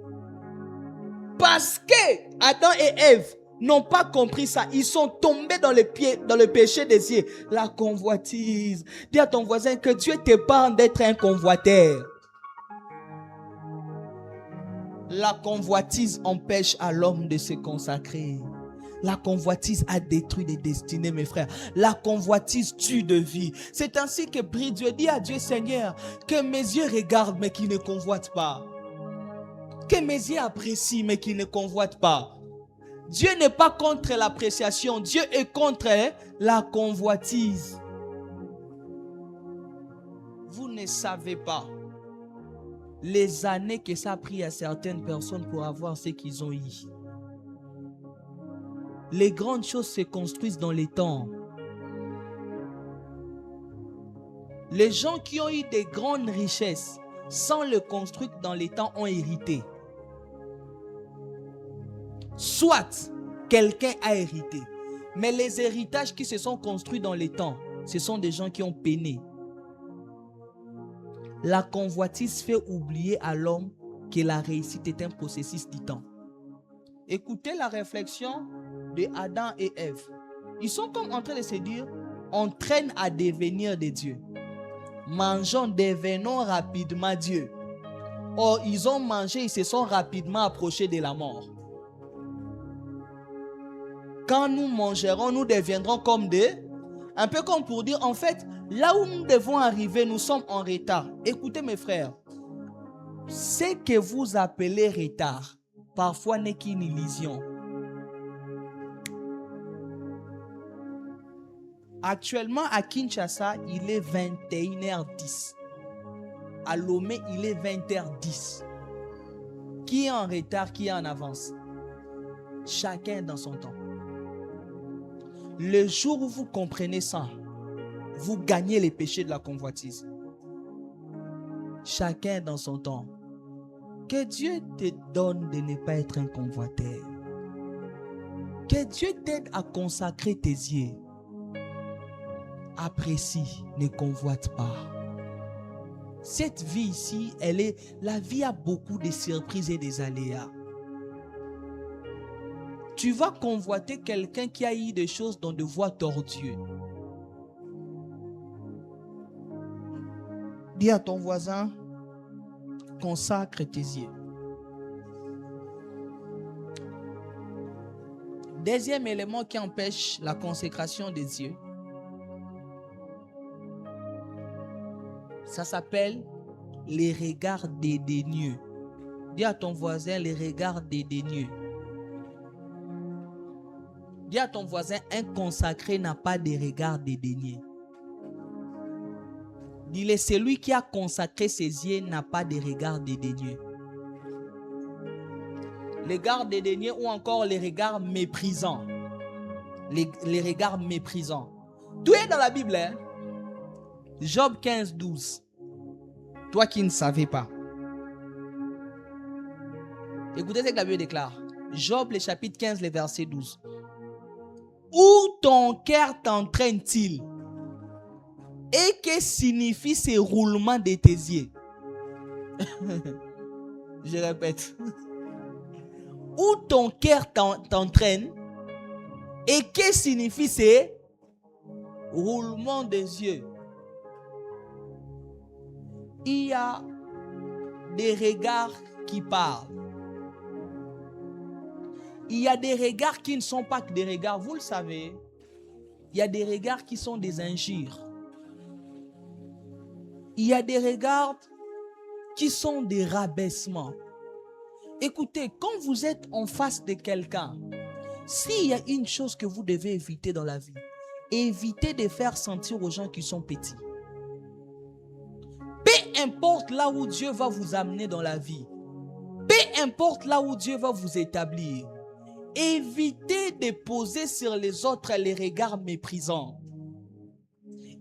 [SPEAKER 1] Parce que Adam et Ève n'ont pas compris ça. Ils sont tombés dans le péché des yeux. La convoitise. Dis à ton voisin que Dieu t'épargne d'être un convoiteur. La convoitise empêche à l'homme de se consacrer. La convoitise a détruit des destinées, mes frères. La convoitise tue de vie. C'est ainsi que prie Dieu. Dis à Dieu, Seigneur, que mes yeux regardent mais qu'ils ne convoitent pas. Que mes yeux apprécient mais qu'ils ne convoitent pas. Dieu n'est pas contre l'appréciation. Dieu est contre la convoitise. Vous ne savez pas les années que ça a pris à certaines personnes pour avoir ce qu'ils ont eu. Les grandes choses se construisent dans les temps. Les gens qui ont eu des grandes richesses sans le construire dans les temps ont hérité. Soit quelqu'un a hérité, mais les héritages qui se sont construits dans les temps, ce sont des gens qui ont peiné. La convoitise fait oublier à l'homme que la réussite est un processus du temps. Écoutez la réflexion de Adam et Ève. Ils sont comme en train de se dire, on traîne à devenir des dieux. Mangeons, devenons rapidement Dieu. Or, ils ont mangé, ils se sont rapidement approchés de la mort. Quand nous mangerons, nous deviendrons comme des... Un peu comme pour dire, en fait, là où nous devons arriver, nous sommes en retard. Écoutez mes frères, ce que vous appelez retard, parfois n'est qu'une illusion. Actuellement, à Kinshasa, il est 21h10. À Lomé, il est 20h10. Qui est en retard, qui est en avance? Chacun dans son temps. Le jour où vous comprenez ça, vous gagnez les péchés de la convoitise. Chacun dans son temps. Que Dieu te donne de ne pas être un convoiteur. Que Dieu t'aide à consacrer tes yeux. Apprécie, ne convoite pas. Cette vie ici, la vie a beaucoup de surprises et des aléas. Tu vas convoiter quelqu'un qui a eu des choses dans de voies tordues. Dis à ton voisin, consacre tes yeux. Deuxième élément qui empêche la consécration des yeux, ça s'appelle les regards dédaigneux. Dis à ton voisin, les regards dédaigneux. Dis à ton voisin, un consacré n'a pas de regard dédaigné. Dis-le, celui qui a consacré ses yeux n'a pas de regard dédaigneux. Les regards dédaigneux ou encore les regards méprisants. Les regards méprisants. Tout est dans la Bible, hein? Job 15, 12. Toi qui ne savais pas. Écoutez ce que la Bible déclare. Job, le chapitre 15, le verset 12. Où ton cœur t'entraîne-t-il? Et que signifie ce roulement de tes yeux? Je répète. Où ton cœur t'entraîne? Et que signifie ce roulement des yeux? Il y a des regards qui parlent. Il y a des regards qui ne sont pas que des regards, vous le savez. Il y a des regards qui sont des injures. Il y a des regards qui sont des rabaissements. Écoutez, quand vous êtes en face de quelqu'un, s'il y a une chose que vous devez éviter dans la vie, évitez de faire sentir aux gens qui sont petits. Peu importe là où Dieu va vous amener dans la vie, peu importe là où Dieu va vous établir, évitez de poser sur les autres les regards méprisants.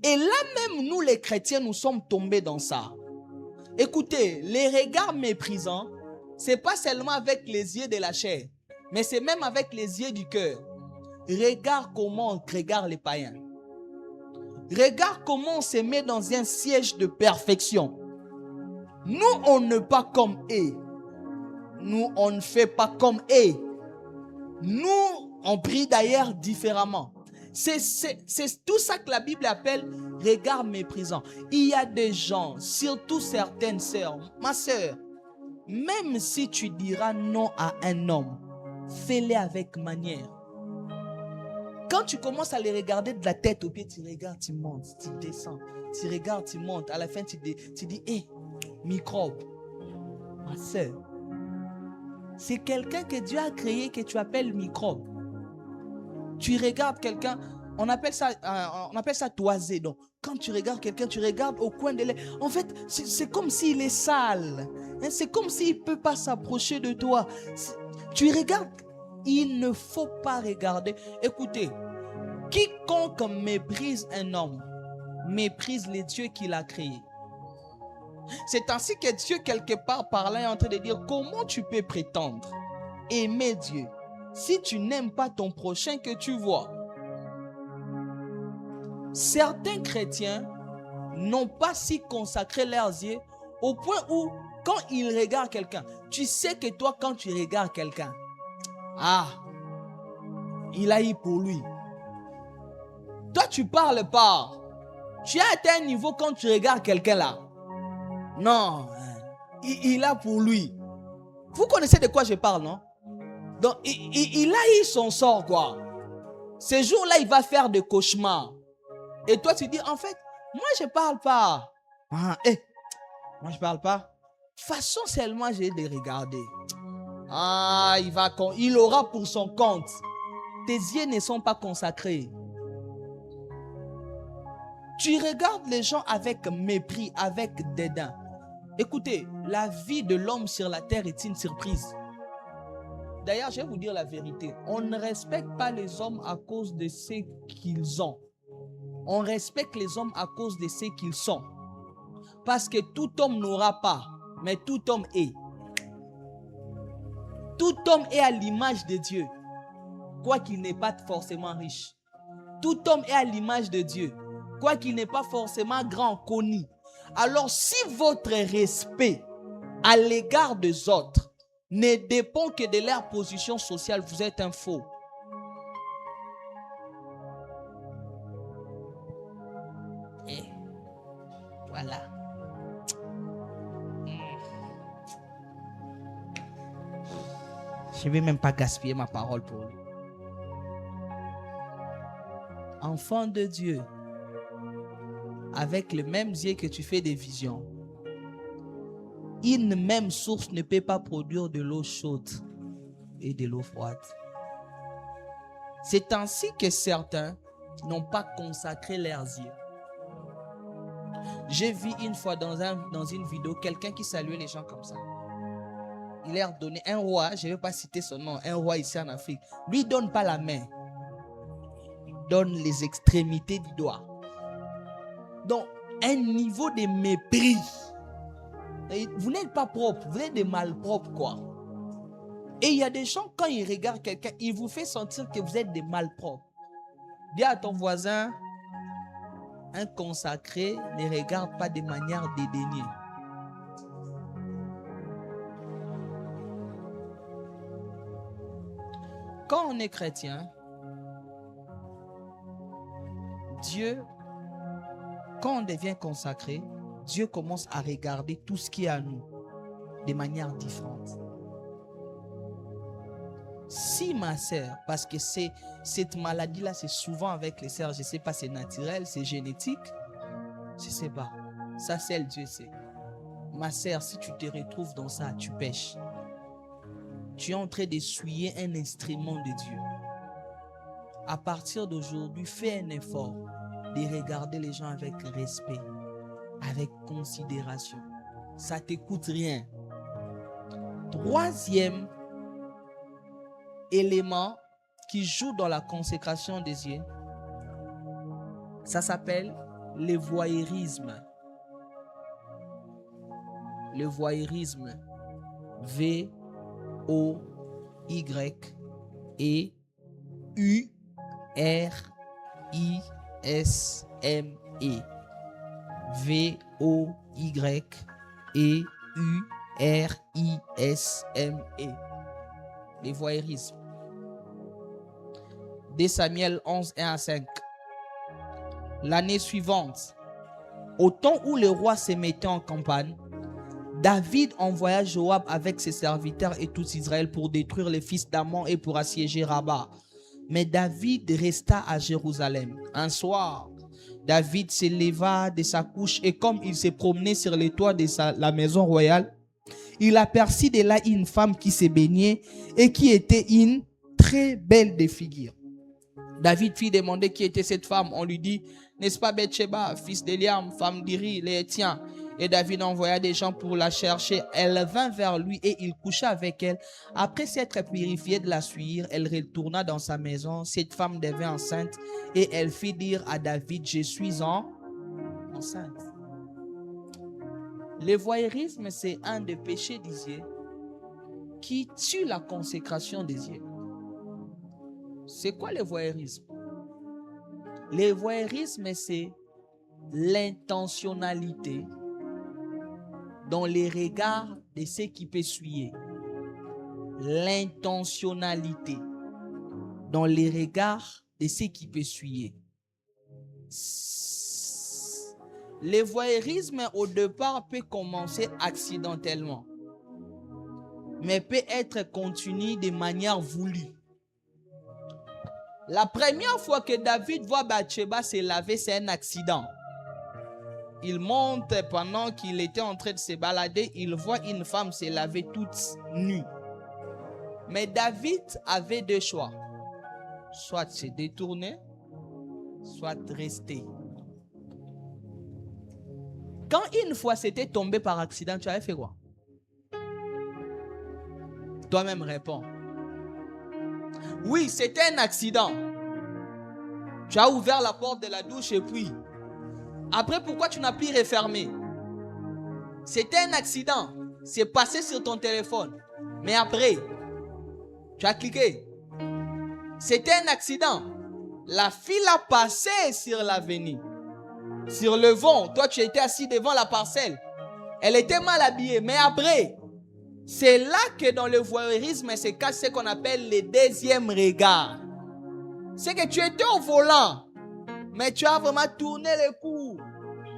[SPEAKER 1] Et là même, nous les chrétiens, nous sommes tombés dans ça. Écoutez, les regards méprisants, ce n'est pas seulement avec les yeux de la chair, mais c'est même avec les yeux du cœur. Regarde comment on regarde les païens. Regarde comment on se met dans un siège de perfection. Nous, on n'est pas comme eux. Nous, on ne fait pas comme eux. Nous, on prie d'ailleurs différemment. C'est tout ça que la Bible appelle regard méprisant. Il y a des gens, surtout certaines sœurs, ma sœur, même si tu diras non à un homme, fais-le avec manière. Quand tu commences à les regarder de la tête aux pieds, tu regardes, tu montes, tu descends, tu regardes, tu montes. À la fin, tu dis, hé, microbe, ma sœur, c'est quelqu'un que Dieu a créé que tu appelles microbe. Tu regardes quelqu'un, on appelle ça toiser. Donc, quand tu regardes quelqu'un, tu regardes au coin de l'œil. En fait, c'est comme s'il est sale. C'est comme s'il ne peut pas s'approcher de toi. Tu regardes, il ne faut pas regarder. Écoutez, quiconque méprise un homme, méprise les dieux qu'il a créés. C'est ainsi que Dieu, quelque part par là, est en train de dire, comment tu peux prétendre aimer Dieu si tu n'aimes pas ton prochain que tu vois? Certains chrétiens n'ont pas si consacré leurs yeux au point où, quand ils regardent quelqu'un, tu sais que toi, quand tu regardes quelqu'un, il a eu pour lui. Toi, tu parles pas. Tu as atteint un niveau quand tu regardes quelqu'un là. Non, il a pour lui. Vous connaissez de quoi je parle, non? Donc, il a eu son sort, quoi. Ce jour-là, il va faire des cauchemars. Et toi, tu dis, en fait, moi, je parle pas. Moi, je parle pas. Façon seulement, j'ai de regarder. Il aura pour son compte. Tes yeux ne sont pas consacrés. Tu regardes les gens avec mépris, avec dédain. Écoutez, la vie de l'homme sur la terre est une surprise. D'ailleurs, je vais vous dire la vérité. On ne respecte pas les hommes à cause de ce qu'ils ont. On respecte les hommes à cause de ce qu'ils sont. Parce que tout homme n'aura pas, mais tout homme est. Tout homme est à l'image de Dieu, quoiqu'il n'est pas forcément riche. Tout homme est à l'image de Dieu, quoiqu'il n'est pas forcément grand, connu. Alors, si votre respect à l'égard des autres ne dépend que de leur position sociale, vous êtes un faux. Et voilà. Je ne vais même pas gaspiller ma parole pour lui. Enfant de Dieu, avec le même yeux que tu fais des visions, une même source ne peut pas produire de l'eau chaude et de l'eau froide. C'est ainsi que certains n'ont pas consacré leurs yeux. J'ai vu une fois dans une vidéo quelqu'un qui saluait les gens comme ça. Il leur donnait un roi, je ne vais pas citer son nom, un roi ici en Afrique. Lui, il ne donne pas la main. Il donne les extrémités du doigt. Donc, un niveau de mépris. Vous n'êtes pas propre, vous êtes des malpropres, quoi. Et il y a des gens, quand ils regardent quelqu'un, ils vous font sentir que vous êtes des malpropres. Dis à ton voisin, un consacré ne regarde pas de manière dédaignée. Quand on est chrétien, Dieu, quand on devient consacré, Dieu commence à regarder tout ce qui est à nous de manière différente. Si ma sœur, parce que cette maladie-là, c'est souvent avec les sœurs, je ne sais pas, c'est naturel, c'est génétique, je ne sais pas. Ça, seul Dieu sait. Ma sœur, si tu te retrouves dans ça, tu pèches. Tu es en train d'essuyer un instrument de Dieu. À partir d'aujourd'hui, fais un effort de regarder les gens avec respect, avec considération. Ça ne t'écoute rien. Troisième élément qui joue dans la consécration des yeux, ça s'appelle le voyeurisme. Le voyeurisme. V-O-Y-E-U-R-I-S-M-E. V-O-Y-E-U-R-I-S-M-E. Le voyeurisme. 2 Samuel 11, 1 à 5. L'année suivante, au temps où le roi se mettait en campagne, David envoya Joab avec ses serviteurs et tout Israël pour détruire les fils d'Ammon et pour assiéger Rabat. Mais David resta à Jérusalem. Un soir, David se leva de sa couche et comme il se promenait sur les toits de la maison royale, il aperçut de là une femme qui se baignait et qui était une très belle de figure. David fit demander qui était cette femme. On lui dit, n'est-ce pas Bathsheba, fils d'Eliam, femme d'Iri, l'Héthien? Et David envoya des gens pour la chercher. Elle vint vers lui et il coucha avec elle. Après s'être purifiée de la sueur, elle retourna dans sa maison. Cette femme devint enceinte et elle fit dire à David, je suis enceinte. Le voyeurisme, c'est un des péchés des yeux qui tue la consécration des yeux. C'est quoi le voyeurisme? Le voyeurisme, c'est l'intentionnalité dans les regards de ceux qui peuvent suivre. L'intentionnalité dans les regards de ceux qui peuvent suivre. Le voyeurisme au départ peut commencer accidentellement, mais peut être continu de manière voulue. La première fois que David voit Bathsheba se laver, c'est un accident. Il monte pendant qu'il était en train de se balader, il voit une femme se laver toute nue. Mais David avait deux choix. Soit se détourner, soit rester. Quand une fois c'était tombé par accident, tu avais fait quoi? Toi-même réponds. Oui, c'était un accident. Tu as ouvert la porte de la douche et puis... Après, pourquoi tu n'as plus refermé? C'était un accident. C'est passé sur ton téléphone. Mais après, tu as cliqué. C'était un accident. La fille a passé sur l'avenue. Sur le vent. Toi, tu étais assis devant la parcelle. Elle était mal habillée. Mais après, c'est là que dans le voyeurisme se cache ce qu'on appelle le deuxième regard. C'est que tu étais au volant. Mais tu as vraiment tourné le cou.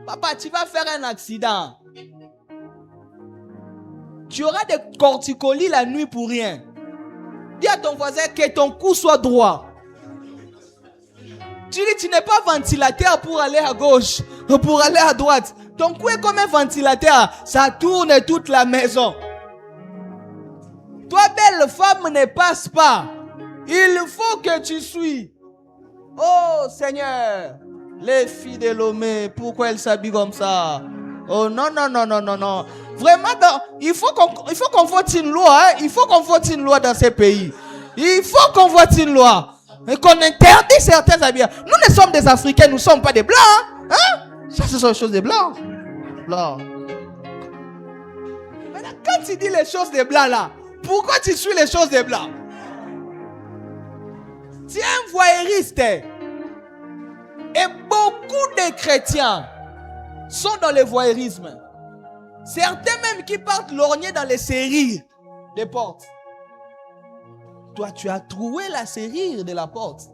[SPEAKER 1] Papa, tu vas faire un accident. Tu auras des corticolis la nuit pour rien. Dis à ton voisin que ton cou soit droit. Tu dis, tu n'es pas ventilateur pour aller à gauche ou pour aller à droite. Ton cou est comme un ventilateur. Ça tourne toute la maison. Toi, belle femme, ne passe pas. Il faut que tu suis. Oh Seigneur, les filles de Lomé, pourquoi elles s'habillent comme ça? Oh non, non, non, non, non, non. Vraiment, il faut qu'on vote une loi. Hein? Il faut qu'on vote une loi dans ces pays. Il faut qu'on vote une loi. Et qu'on interdit certains habits. Nous ne sommes des Africains, nous ne sommes pas des Blancs. Hein? Ça, ce sont les choses des Blancs. Blancs. Maintenant, quand tu dis les choses des Blancs là, pourquoi tu suis les choses des Blancs? Tu es un voyeuriste. Et beaucoup de chrétiens sont dans le voyeurisme. Certains même qui partent lorgner dans les serrures des portes. Toi, tu as troué la serrure de la porte.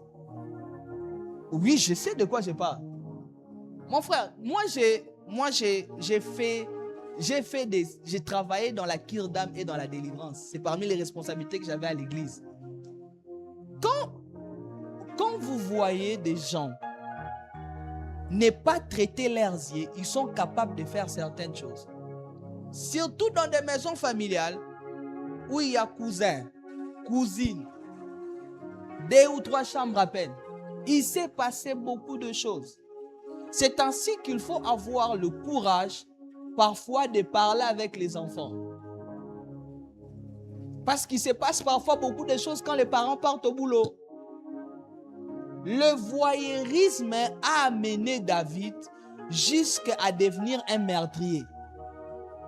[SPEAKER 1] Oui, je sais de quoi je parle. Mon frère, j'ai travaillé dans la cure d'âme et dans la délivrance. C'est parmi les responsabilités que j'avais à l'église. Quand vous voyez des gens ne pas traiter leurs yeux, ils sont capables de faire certaines choses. Surtout dans des maisons familiales où il y a cousins, cousines, 2 ou 3 chambres à peine. Il s'est passé beaucoup de choses. C'est ainsi qu'il faut avoir le courage parfois de parler avec les enfants. Parce qu'il se passe parfois beaucoup de choses quand les parents partent au boulot. Le voyeurisme a amené David jusqu'à devenir un meurtrier.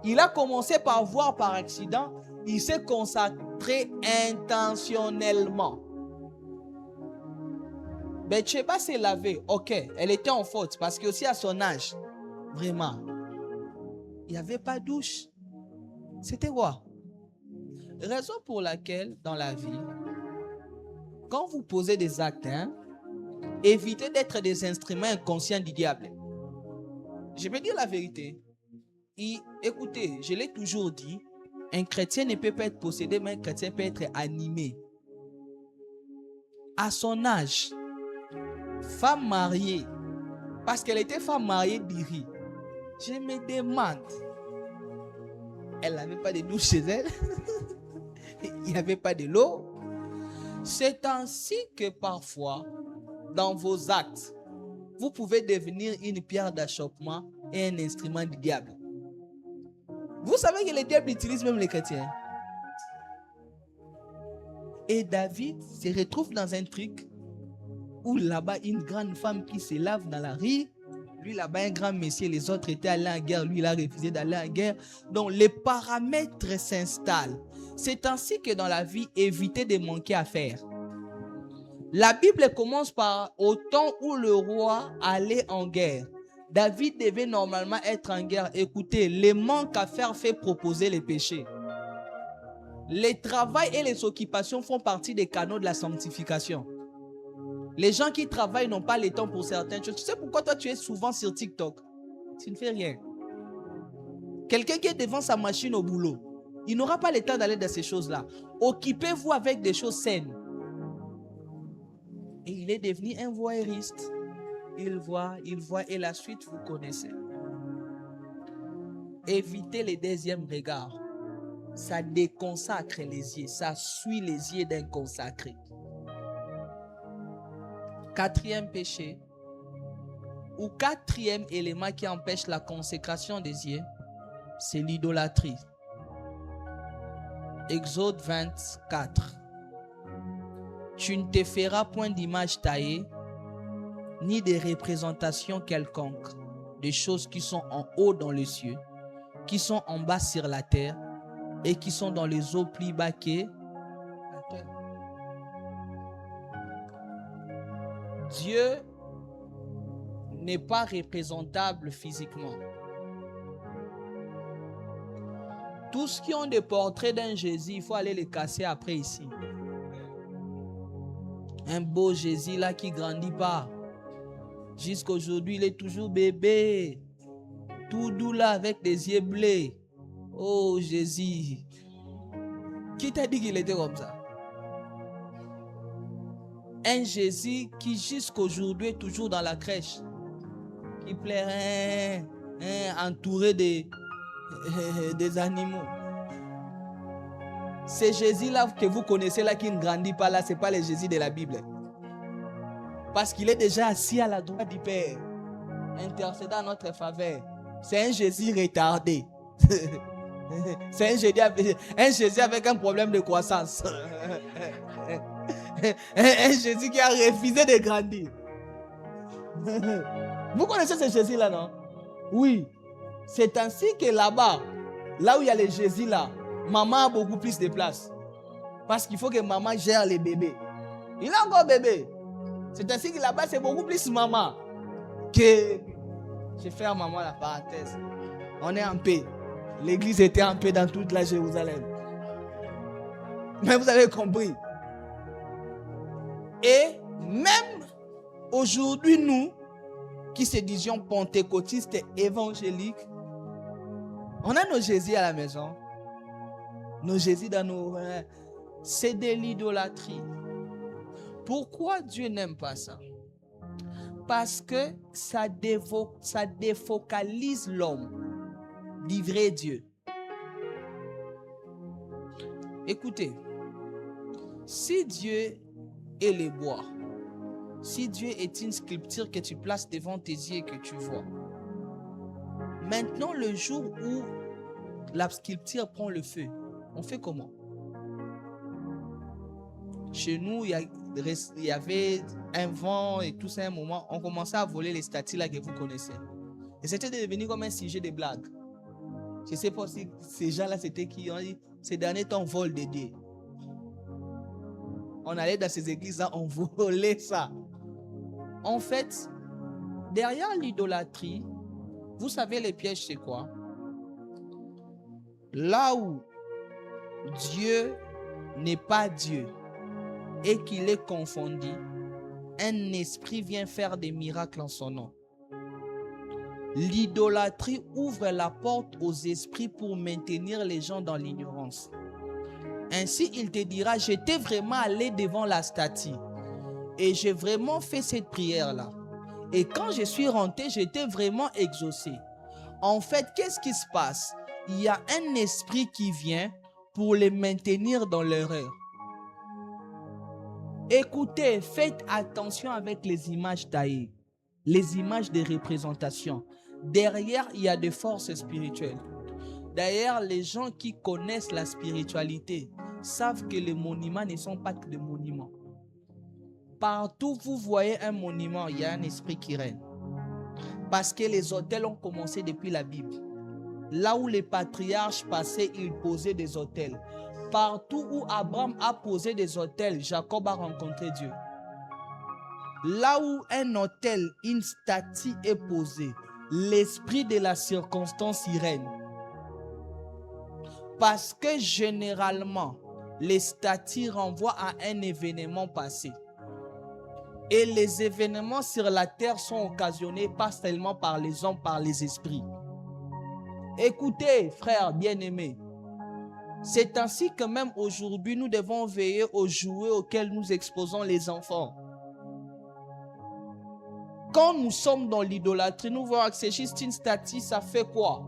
[SPEAKER 1] Il a commencé par voir par accident, il s'est consacré intentionnellement. Bathsheba s'est lavée, ok, elle était en faute parce que aussi à son âge, vraiment, il n'y avait pas de douche. C'était quoi? Raison pour laquelle dans la vie, quand vous posez des actes, évitez d'être des instruments inconscients du diable. Je vais dire la vérité. Écoutez, je l'ai toujours dit, un chrétien ne peut pas être possédé, mais un chrétien peut être animé. À son âge, femme mariée, parce qu'elle était femme mariée d'Iri, je me demande, elle n'avait pas de douche chez elle, il n'y avait pas de l'eau. C'est ainsi que parfois, dans vos actes, vous pouvez devenir une pierre d'achoppement et un instrument du diable. Vous savez que le diable utilise même les chrétiens. Et David se retrouve dans un truc où là-bas, une grande femme qui se lave dans la rue, lui là-bas, un grand monsieur, les autres étaient allés en guerre, lui il a refusé d'aller en guerre. Donc les paramètres s'installent. C'est ainsi que dans la vie, évitez de manquer à faire. La Bible commence par au temps où le roi allait en guerre. David devait normalement être en guerre. Écoutez, le manque à faire fait proposer les péchés. Les travails et les occupations font partie des canaux de la sanctification. Les gens qui travaillent n'ont pas le temps pour certaines choses. Tu sais pourquoi toi tu es souvent sur TikTok? Tu ne fais rien. Quelqu'un qui est devant sa machine au boulot, il n'aura pas le temps d'aller dans ces choses-là. Occupez-vous avec des choses saines. Et il est devenu un voyeuriste. Il voit, et la suite, vous connaissez. Évitez les deuxièmes regards. Ça déconsacre les yeux. Ça suit les yeux d'un consacré. Quatrième péché, ou quatrième élément qui empêche la consécration des yeux, c'est l'idolâtrie. Exode 24. Tu ne te feras point d'image taillée, ni de représentation quelconque, des choses qui sont en haut dans les cieux, qui sont en bas sur la terre, et qui sont dans les eaux plus bas que la terre. Dieu n'est pas représentable physiquement. Tous qui ont des portraits d'un Jésus, il faut aller les casser après ici. Un beau Jésus là qui ne grandit pas. Jusqu'à aujourd'hui, il est toujours bébé. Tout doux là avec des yeux bleus. Oh Jésus. Qui t'a dit qu'il était comme ça? Un Jésus qui jusqu'aujourd'hui est toujours dans la crèche. Qui plairait entouré des animaux. C'est Jésus là que vous connaissez là qui ne grandit pas là, ce n'est pas le Jésus de la Bible. Parce qu'il est déjà assis à la droite du Père, intercédant en notre faveur. C'est un Jésus retardé. C'est un Jésus avec un problème de croissance. Un Jésus qui a refusé de grandir. Vous connaissez ce Jésus là, non? Oui. C'est ainsi que là-bas, là où il y a les Jésus là, maman a beaucoup plus de place. Parce qu'il faut que maman gère les bébés. Il a encore bébé. C'est ainsi que là-bas, c'est beaucoup plus maman que... Je fais à maman la parenthèse. On est en paix. L'église était en paix dans toute la Jérusalem. Mais vous avez compris. Et même aujourd'hui, nous, qui se disions pentecôtistes et évangéliques, on a nos Jésus à la maison. Nos Jésus dans nos... C'est de l'idolâtrie. Pourquoi Dieu n'aime pas ça? Parce que ça défocalise l'homme du vrai Dieu. Écoutez, si Dieu est le bois, si Dieu est une sculpture que tu places devant tes yeux et que tu vois, maintenant le jour où la sculpture prend le feu, on fait comment? Chez nous, il y avait un vent et tout ça, un moment, on commençait à voler les statues là que vous connaissez. Et c'était devenu comme un sujet de blague. Je ne sais pas si ces gens-là, c'était qui ont dit, ces derniers temps, on vole des dieux. On allait dans ces églises-là, on volait ça. En fait, derrière l'idolâtrie, vous savez les pièges, c'est quoi? Là où Dieu n'est pas Dieu et qu'il est confondu, un esprit vient faire des miracles en son nom. L'idolâtrie ouvre la porte aux esprits pour maintenir les gens dans l'ignorance. Ainsi, il te dira, j'étais vraiment allé devant la statue et j'ai vraiment fait cette prière-là. Et quand je suis rentré, j'étais vraiment exaucé. En fait, qu'est-ce qui se passe? Il y a un esprit qui vient pour les maintenir dans l'erreur. Écoutez, faites attention avec les images taillées, les images de représentation. Derrière, il y a des forces spirituelles. D'ailleurs, les gens qui connaissent la spiritualité savent que les monuments ne sont pas que des monuments. Partout où vous voyez un monument, il y a un esprit qui règne. Parce que les autels ont commencé depuis la Bible. Là où les patriarches passaient, ils posaient des autels. Partout où Abraham a posé des autels, Jacob a rencontré Dieu. Là où un autel, une statue est posée, l'esprit de la circonstance y règne. Parce que généralement, les statuts renvoient à un événement passé. Et les événements sur la terre sont occasionnés pas seulement par les hommes, par les esprits. Écoutez, frères bien-aimés, c'est ainsi que même aujourd'hui, nous devons veiller aux jouets auxquels nous exposons les enfants. Quand nous sommes dans l'idolâtrie, nous voyons que c'est juste une statue, ça fait quoi?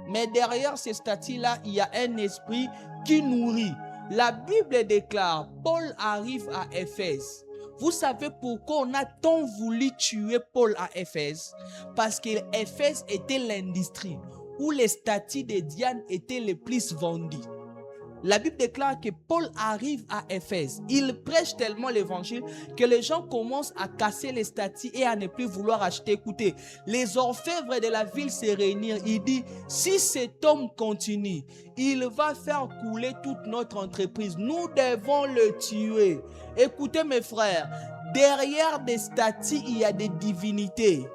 [SPEAKER 1] Mais derrière ces statues-là, il y a un esprit qui nourrit. La Bible déclare, Paul arrive à Éphèse. Vous savez pourquoi on a tant voulu tuer Paul à Éphèse? Parce qu'Éphèse était l'industrie où les statues de Diane étaient les plus vendues. La Bible déclare que Paul arrive à Éphèse. Il prêche tellement l'évangile que les gens commencent à casser les statues et à ne plus vouloir acheter. Écoutez, les orfèvres de la ville se réunissent. Il dit, si cet homme continue, il va faire couler toute notre entreprise. Nous devons le tuer. Écoutez mes frères, derrière des statues, il y a des divinités.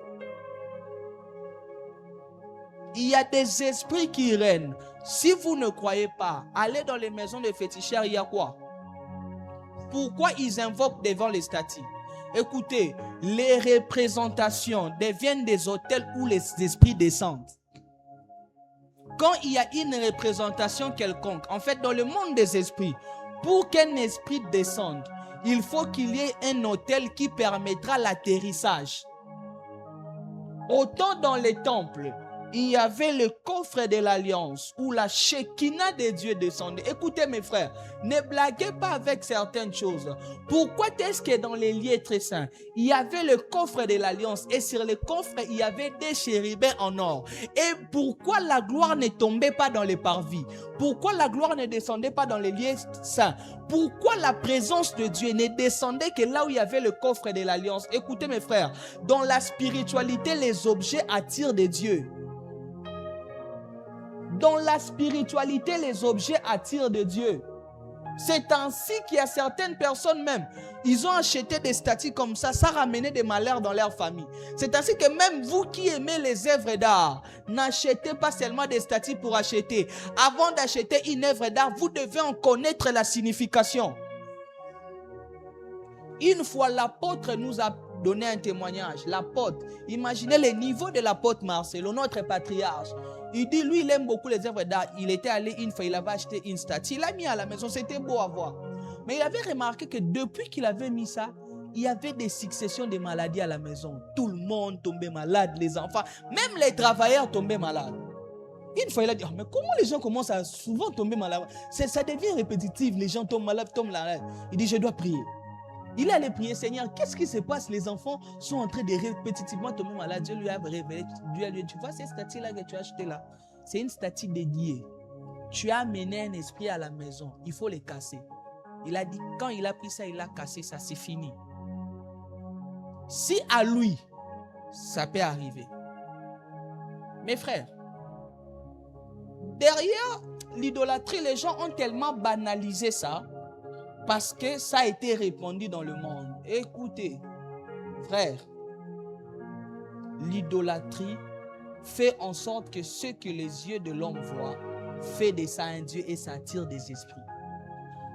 [SPEAKER 1] Il y a des esprits qui règnent. Si vous ne croyez pas, allez dans les maisons de féticheurs, il y a quoi? Pourquoi ils invoquent devant les statues? Écoutez, les représentations deviennent des hôtels où les esprits descendent. Quand il y a une représentation quelconque, en fait dans le monde des esprits, pour qu'un esprit descende, il faut qu'il y ait un hôtel qui permettra l'atterrissage. Autant dans les temples, il y avait le coffre de l'alliance où la Shekinah de Dieu descendait. Écoutez mes frères, ne blaguez pas avec certaines choses. Pourquoi est-ce que dans les lieux très saints, il y avait le coffre de l'alliance et sur le coffre, il y avait des chérubins en or? Et pourquoi la gloire ne tombait pas dans les parvis? Pourquoi la gloire ne descendait pas dans les lieux saints? Pourquoi la présence de Dieu ne descendait que là où il y avait le coffre de l'alliance? Écoutez mes frères, dans la spiritualité, les objets attirent de Dieu. Dans la spiritualité, les objets attirent de Dieu. C'est ainsi qu'il y a certaines personnes même, ils ont acheté des statues comme ça ramenait des malheurs dans leur famille. C'est ainsi que même vous qui aimez les œuvres d'art, n'achetez pas seulement des statues pour acheter. Avant d'acheter une œuvre d'art, vous devez en connaître la signification. Une fois, l'apôtre nous a donné un témoignage. L'apôtre, imaginez le niveau de l'apôtre Marcelo, notre patriarche. Il dit, lui, il aime beaucoup les œuvres d'art. Il était allé une fois, il avait acheté une statue. Il l'a mis à la maison, c'était beau à voir. Mais il avait remarqué que depuis qu'il avait mis ça, il y avait des successions de maladies à la maison. Tout le monde tombait malade, les enfants, même les travailleurs tombaient malades. Une fois, il a dit, mais comment les gens commencent à souvent tomber malades? Ça devient répétitif, les gens tombent malades, tombent malades. Il dit, je dois prier. Il est allé prier, Seigneur, qu'est-ce qui se passe? Les enfants sont en train de répétitivement tomber malades. Dieu lui a révélé, Dieu lui a dit, tu vois cette statue-là que tu as achetée là, c'est une statue dédiée. Tu as amené un esprit à la maison, il faut les casser. Il a dit, quand il a pris ça, il a cassé ça, c'est fini. Si à lui, ça peut arriver. Mes frères, derrière l'idolâtrie, les gens ont tellement banalisé ça, parce que ça a été répandu dans le monde. Écoutez, frère, l'idolâtrie fait en sorte que ce que les yeux de l'homme voient fait de ça un Dieu et ça attire des esprits.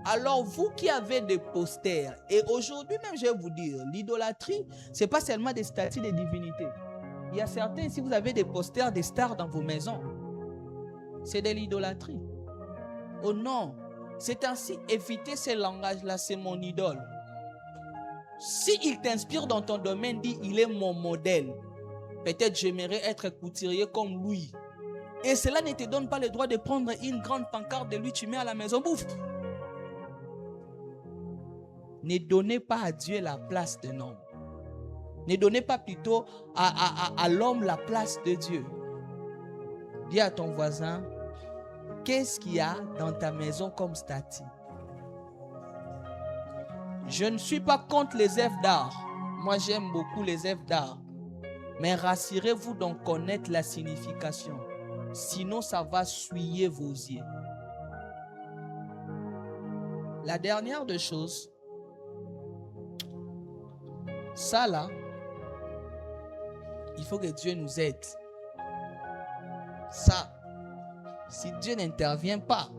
[SPEAKER 1] Alors vous qui avez des posters, et aujourd'hui même je vais vous dire, l'idolâtrie, ce n'est pas seulement des statues de divinités. Il y a certains, si vous avez des posters des stars dans vos maisons, c'est de l'idolâtrie. Oh non! C'est ainsi, éviter ces langages-là, c'est mon idole. Si il t'inspire dans ton domaine, dis, il est mon modèle. Peut-être j'aimerais être couturier comme lui. Et cela ne te donne pas le droit de prendre une grande pancarte de lui, tu mets à la maison, bouffe. Ne donnez pas à Dieu la place d'un homme. Ne donnez pas plutôt à l'homme la place de Dieu. Dis à ton voisin, qu'est-ce qu'il y a dans ta maison comme statue? Je ne suis pas contre les œuvres d'art. Moi, j'aime beaucoup les œuvres d'art. Mais rassurez-vous d'en connaître la signification. Sinon, ça va souiller vos yeux. La dernière des choses, ça là, il faut que Dieu nous aide Ça, si Dieu n'intervient pas,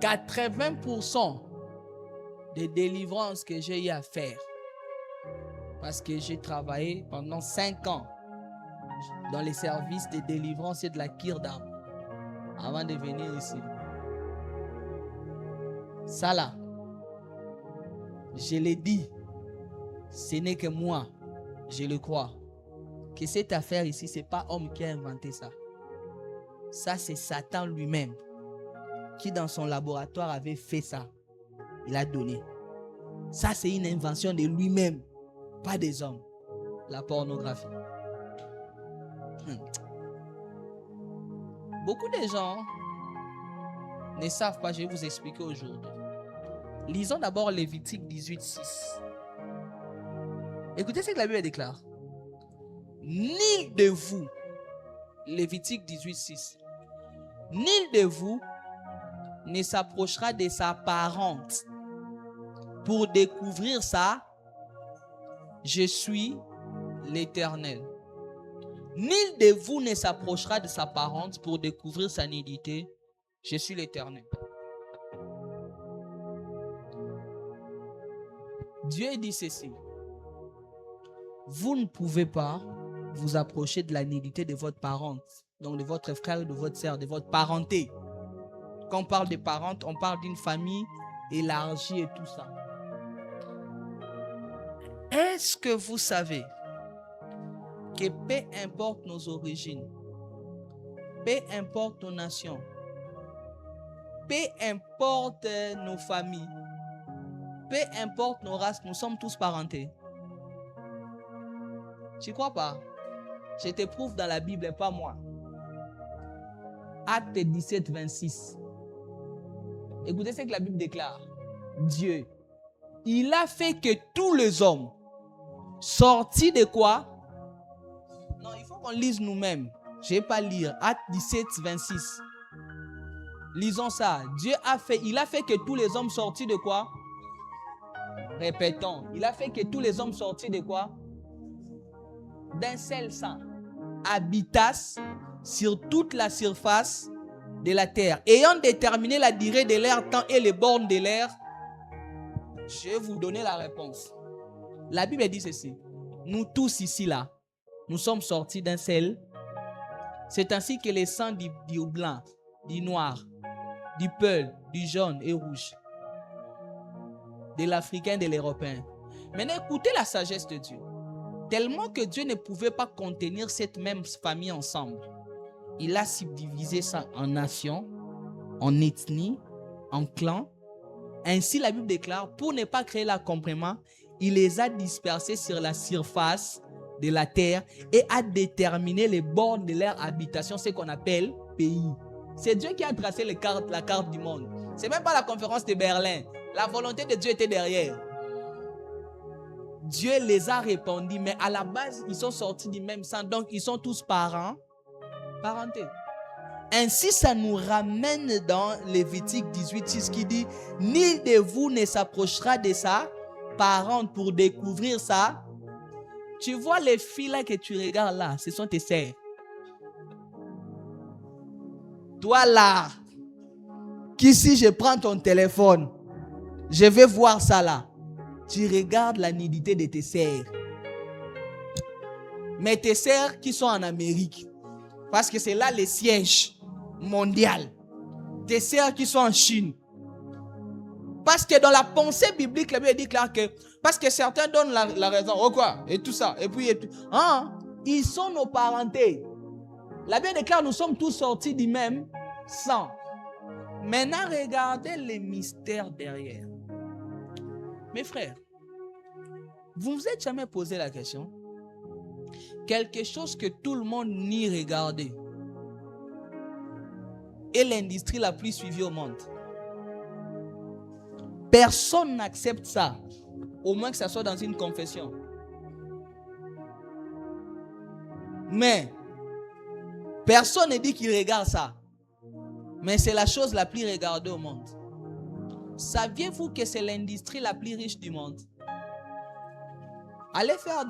[SPEAKER 1] 80% des délivrances que j'ai eu à faire, parce que j'ai travaillé pendant 5 ans dans les services de délivrance et de la Kirdam avant de venir ici. Ça là, je l'ai dit, ce n'est que moi, je le crois, que cette affaire ici, ce n'est pas homme qui a inventé ça. Ça, c'est Satan lui-même qui, dans son laboratoire, avait fait ça. Il a donné. Ça, c'est une invention de lui-même, pas des hommes. La pornographie. Beaucoup de gens ne savent pas, je vais vous expliquer aujourd'hui. Lisons d'abord Lévitique 18:6. Écoutez ce que la Bible déclare. Nul de vous, Lévitique 18:6, nul de vous ne s'approchera de sa parente pour découvrir ça. Je suis l'Éternel. Nul de vous ne s'approchera de sa parente pour découvrir sa nudité. Je suis l'Éternel. Dieu dit ceci. Vous ne pouvez pas vous approcher de la nudité de votre parente, donc de votre frère, de votre sœur, de votre parenté. Quand on parle de parente, on parle d'une famille élargie et tout ça. Est-ce que vous savez que peu importe nos origines, peu importe nos nations, peu importe nos familles, peu importe nos races, nous sommes tous parentés? Tu crois pas? Je te prouve dans la Bible, pas moi. Acte 17:26. Écoutez ce que la Bible déclare. Dieu, il a fait que tous les hommes sortis de quoi? Non, il faut qu'on lise nous-mêmes. Je ne vais pas lire. Acte 17:26. Lisons ça. Dieu a fait, il a fait que tous les hommes sortis de quoi? Répétons. Il a fait que tous les hommes sortis de quoi? D'un seul sang habitassent sur toute la surface de la terre, ayant déterminé la durée de leur temps et les bornes de l'air. Je vais vous donner la réponse. La Bible dit ceci. Nous tous ici là, nous sommes sortis d'un seul. C'est ainsi que les sangs du blanc, du noir, du peul, du jaune et rouge, de l'Africain et de l'Européen. Maintenant, écoutez la sagesse de Dieu. Tellement que Dieu ne pouvait pas contenir cette même famille ensemble. Il a subdivisé ça en nations, en ethnies, en clans. Ainsi, la Bible déclare, pour ne pas créer l'accompagnement, il les a dispersés sur la surface de la terre et a déterminé les bornes de leur habitation, ce qu'on appelle pays. C'est Dieu qui a tracé la carte du monde. Ce n'est même pas la conférence de Berlin. La volonté de Dieu était derrière. Dieu les a répandus, mais à la base, ils sont sortis du même sang. Donc, ils sont tous parentés. Ainsi, ça nous ramène dans Lévitique 18:6 qui dit « Nul de vous ne s'approchera de sa parente pour découvrir ça. » Tu vois les filles là que tu regardes là, ce sont tes sœurs. Toi là, qui si je prends ton téléphone, je vais voir ça là. Tu regardes la nudité de tes sœurs. Mais tes sœurs qui sont en Amérique, parce que c'est là le siège mondial. Tes sœurs qui sont en Chine. Parce que dans la pensée biblique, la Bible dit clair que, parce que certains donnent la raison, oh quoi, et tout ça, et puis, ils sont nos parentés. La Bible déclare, nous sommes tous sortis du même sang. Maintenant, regardez les mystères derrière. Mes frères, vous vous êtes jamais posé la question? Quelque chose que tout le monde nie regarder est l'industrie la plus suivie au monde. Personne n'accepte ça, au moins que ça soit dans une confession. Mais personne ne dit qu'il regarde ça. Mais c'est la chose la plus regardée au monde. Saviez-vous que c'est l'industrie la plus riche du monde? Allez faire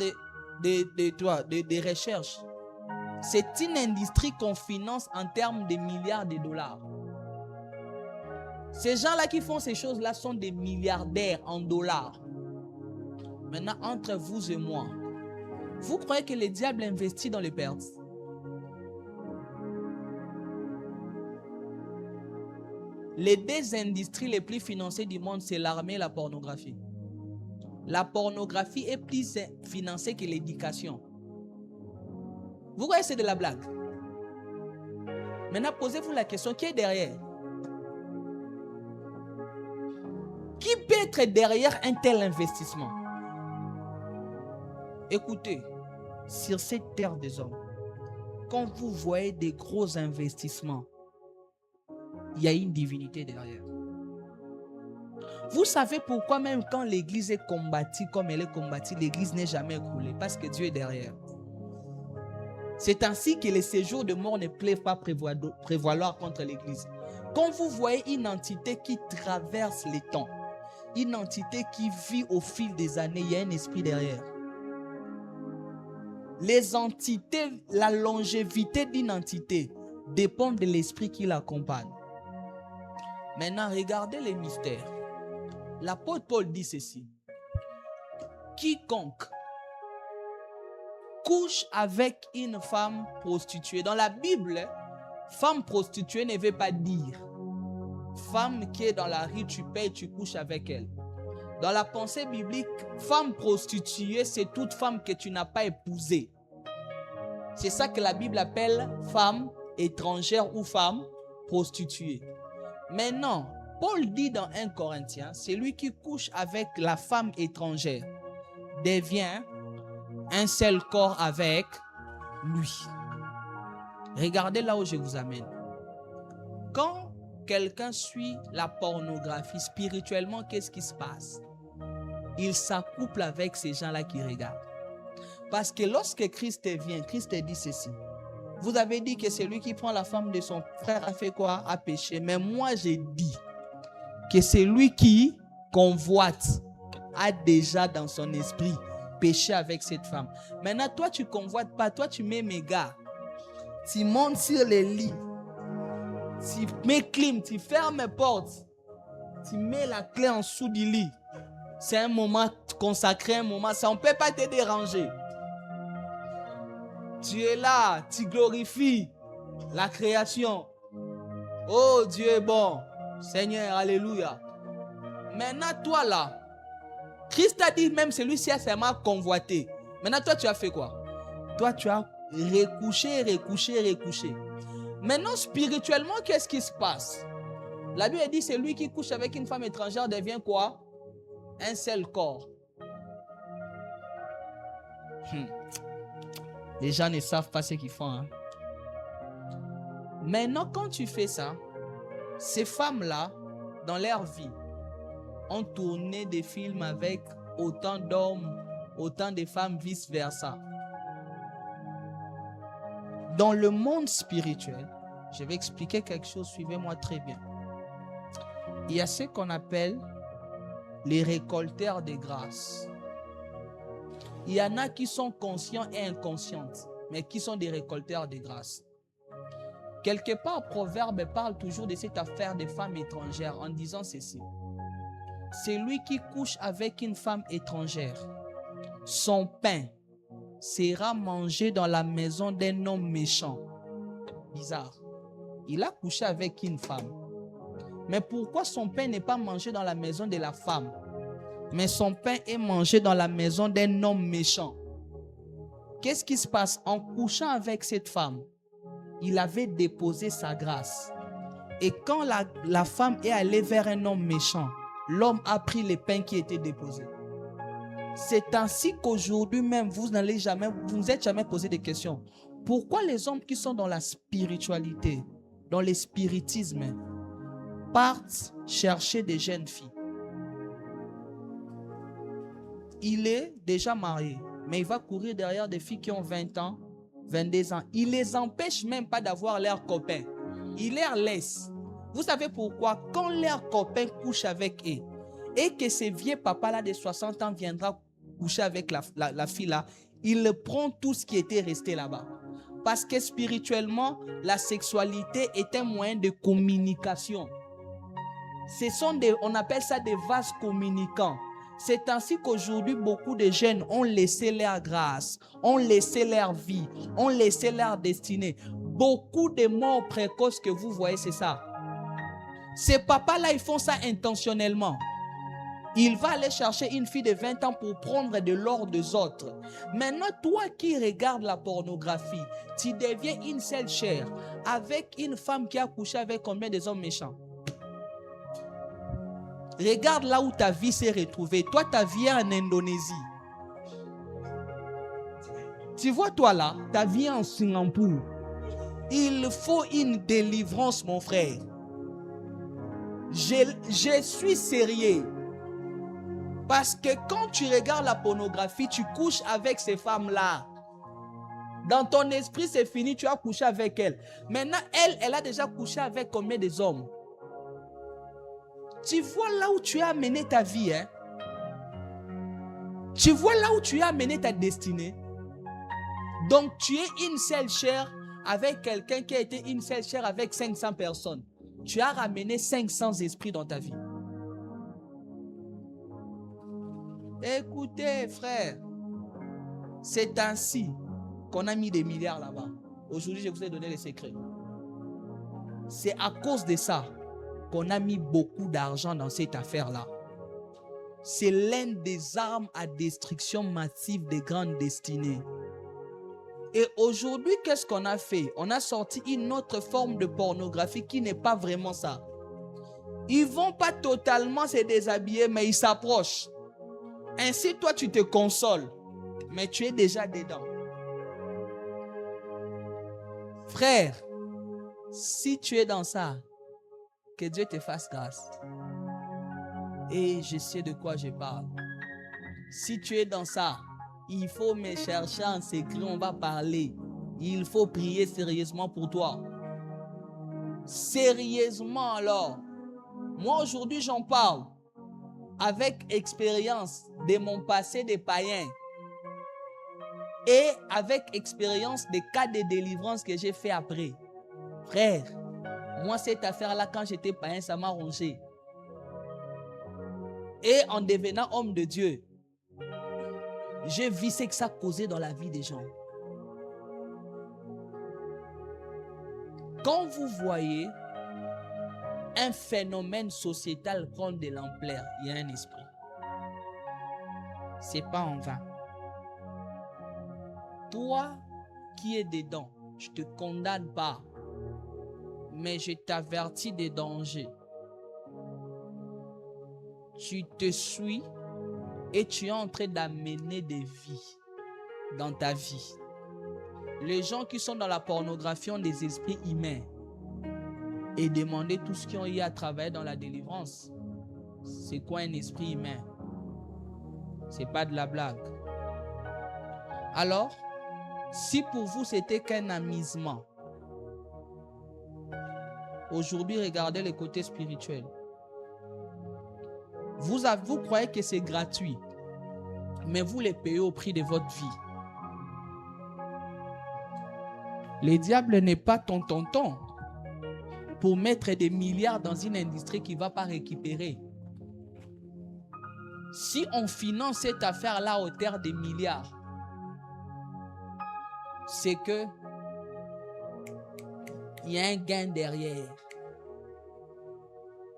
[SPEAKER 1] des recherches. C'est une industrie qu'on finance en termes de milliards de dollars. Ces gens-là qui font ces choses-là sont des milliardaires en dollars. Maintenant, entre vous et moi, vous croyez que le diable investit dans les pertes? Les deux industries les plus financées du monde, c'est l'armée et la pornographie. La pornographie est plus financée que l'éducation. Vous voyez, c'est de la blague. Maintenant, posez-vous la question, qui est derrière? Qui peut être derrière un tel investissement? Écoutez, sur cette terre des hommes, quand vous voyez des gros investissements, il y a une divinité derrière. Vous savez pourquoi même quand l'église est combattue comme elle est combattue, l'église n'est jamais écroulée? Parce que Dieu est derrière. C'est ainsi que les séjours de mort ne peuvent pas prévaloir contre l'église. Quand vous voyez une entité qui traverse les temps, une entité qui vit au fil des années, il y a un esprit derrière. Les entités, la longévité d'une entité dépend de l'esprit qui l'accompagne. Maintenant, regardez les mystères. L'apôtre Paul dit ceci. Quiconque couche avec une femme prostituée. Dans la Bible, femme prostituée ne veut pas dire femme qui est dans la rue, tu payes, tu couches avec elle. Dans la pensée biblique, femme prostituée, c'est toute femme que tu n'as pas épousée. C'est ça que la Bible appelle femme étrangère ou femme prostituée. Maintenant, Paul dit dans 1 Corinthiens, celui qui couche avec la femme étrangère devient un seul corps avec lui. Regardez là où je vous amène. Quand quelqu'un suit la pornographie, spirituellement, qu'est-ce qui se passe? Il s'accouple avec ces gens-là qui regardent. Parce que lorsque Christ vient, Christ dit ceci. Vous avez dit que celui qui prend la femme de son frère a fait quoi? A péché. Mais moi, j'ai dit que celui qui convoite a déjà dans son esprit péché avec cette femme. Maintenant, toi, tu ne convoites pas. Toi, tu mets mes gars. Tu montes sur les lits. Tu mets clim. Tu fermes les portes. Tu mets la clé en dessous du lit. C'est un moment consacré, un moment. Ça, on ne peut pas te déranger. Tu es là. Tu glorifies la création. Oh, Dieu est bon. Seigneur, alléluia. Maintenant, toi là, Christ a dit même celui-ci a seulement convoité. Maintenant, toi, tu as fait quoi? Toi, tu as recouché. Maintenant, spirituellement, qu'est-ce qui se passe? La Bible dit celui qui couche avec une femme étrangère devient quoi? Un seul corps. Les gens ne savent pas ce qu'ils font. Hein? Maintenant, quand tu fais ça, ces femmes-là, dans leur vie, ont tourné des films avec autant d'hommes, autant de femmes, vice-versa. Dans le monde spirituel, je vais expliquer quelque chose, suivez-moi très bien. Il y a ce qu'on appelle les récolteurs de grâce. Il y en a qui sont conscients et inconscientes, mais qui sont des récolteurs de grâce. Quelque part, Proverbe parle toujours de cette affaire des femmes étrangères en disant ceci. Celui qui couche avec une femme étrangère, son pain sera mangé dans la maison d'un homme méchant. Bizarre. Il a couché avec une femme. Mais pourquoi son pain n'est pas mangé dans la maison de la femme, mais son pain est mangé dans la maison d'un homme méchant? Qu'est-ce qui se passe? En couchant avec cette femme, il avait déposé sa grâce. Et quand la femme est allée vers un homme méchant, l'homme a pris les pains qui étaient déposés. C'est ainsi qu'aujourd'hui même, vous n'êtes jamais posé des questions. Pourquoi les hommes qui sont dans la spiritualité, dans le spiritisme, partent chercher des jeunes filles? Il est déjà marié, mais il va courir derrière des filles qui ont 20 ans, 22 ans. Il les empêche même pas d'avoir leurs copains. Il les laisse. Vous savez pourquoi? Quand leurs copains couchent avec eux et que ce vieux papa-là de 60 ans viendra coucher avec la fille-là, il prend tout ce qui était resté là-bas. Parce que spirituellement, la sexualité est un moyen de communication. On appelle ça des vases communicants. C'est ainsi qu'aujourd'hui, beaucoup de jeunes ont laissé leur grâce, ont laissé leur vie, ont laissé leur destinée. Beaucoup de morts précoces que vous voyez, c'est ça. Ces papas-là, ils font ça intentionnellement. Il va aller chercher une fille de 20 ans pour prendre de l'or des autres. Maintenant, toi qui regardes la pornographie, tu deviens une seule chair avec une femme qui a couché avec combien des hommes méchants? Regarde là où ta vie s'est retrouvée. Toi, ta vie est en Indonésie. Tu vois, toi là, ta vie est en Singapour. Il faut une délivrance, mon frère. Je suis sérieux. Parce que quand tu regardes la pornographie, tu couches avec ces femmes-là. Dans ton esprit, c'est fini, tu as couché avec elle. Maintenant, elle a déjà couché avec combien des hommes? Tu vois là où tu as amené ta vie, hein? Tu vois là où tu as amené ta destinée. Donc, tu es une seule chair avec quelqu'un qui a été une seule chair avec 500 personnes. Tu as ramené 500 esprits dans ta vie. Écoutez, frère, c'est ainsi qu'on a mis des milliards là-bas. Aujourd'hui, je vous ai donné les secrets. C'est à cause de ça qu'on a mis beaucoup d'argent dans cette affaire-là. C'est l'une des armes à destruction massive des grandes destinées. Et aujourd'hui, qu'est-ce qu'on a fait? On a sorti une autre forme de pornographie qui n'est pas vraiment ça. Ils ne vont pas totalement se déshabiller, mais ils s'approchent. Ainsi, toi, tu te consoles, mais tu es déjà dedans. Frère, si tu es dans ça, que Dieu te fasse grâce. Et je sais de quoi je parle. Si tu es dans ça, il faut me chercher en secret, on va parler. Il faut prier sérieusement pour toi. Sérieusement alors. Moi aujourd'hui j'en parle avec expérience de mon passé de païen et avec expérience des cas de délivrance que j'ai fait après. Frère, moi cette affaire-là quand j'étais païen, ça m'a rongé. Et en devenant homme de Dieu, j'ai vu ce que ça causait dans la vie des gens. Quand vous voyez un phénomène sociétal prendre de l'ampleur, il y a un esprit. C'est pas en vain. Toi qui es dedans, je te condamne pas, mais je t'avertis des dangers. Tu te suis et tu es en train d'amener des vies dans ta vie. Les gens qui sont dans la pornographie ont des esprits humains. Et demandez tout ce qu'ils ont eu à travailler dans la délivrance. C'est quoi un esprit humain? C'est pas de la blague. Alors, si pour vous c'était qu'un amusement, aujourd'hui regardez le côté spirituel. Vous croyez que c'est gratuit, mais vous les payez au prix de votre vie. Le diable n'est pas ton tonton pour mettre des milliards dans une industrie qui ne va pas récupérer. Si on finance cette affaire-là à hauteur des milliards, c'est que il y a un gain derrière.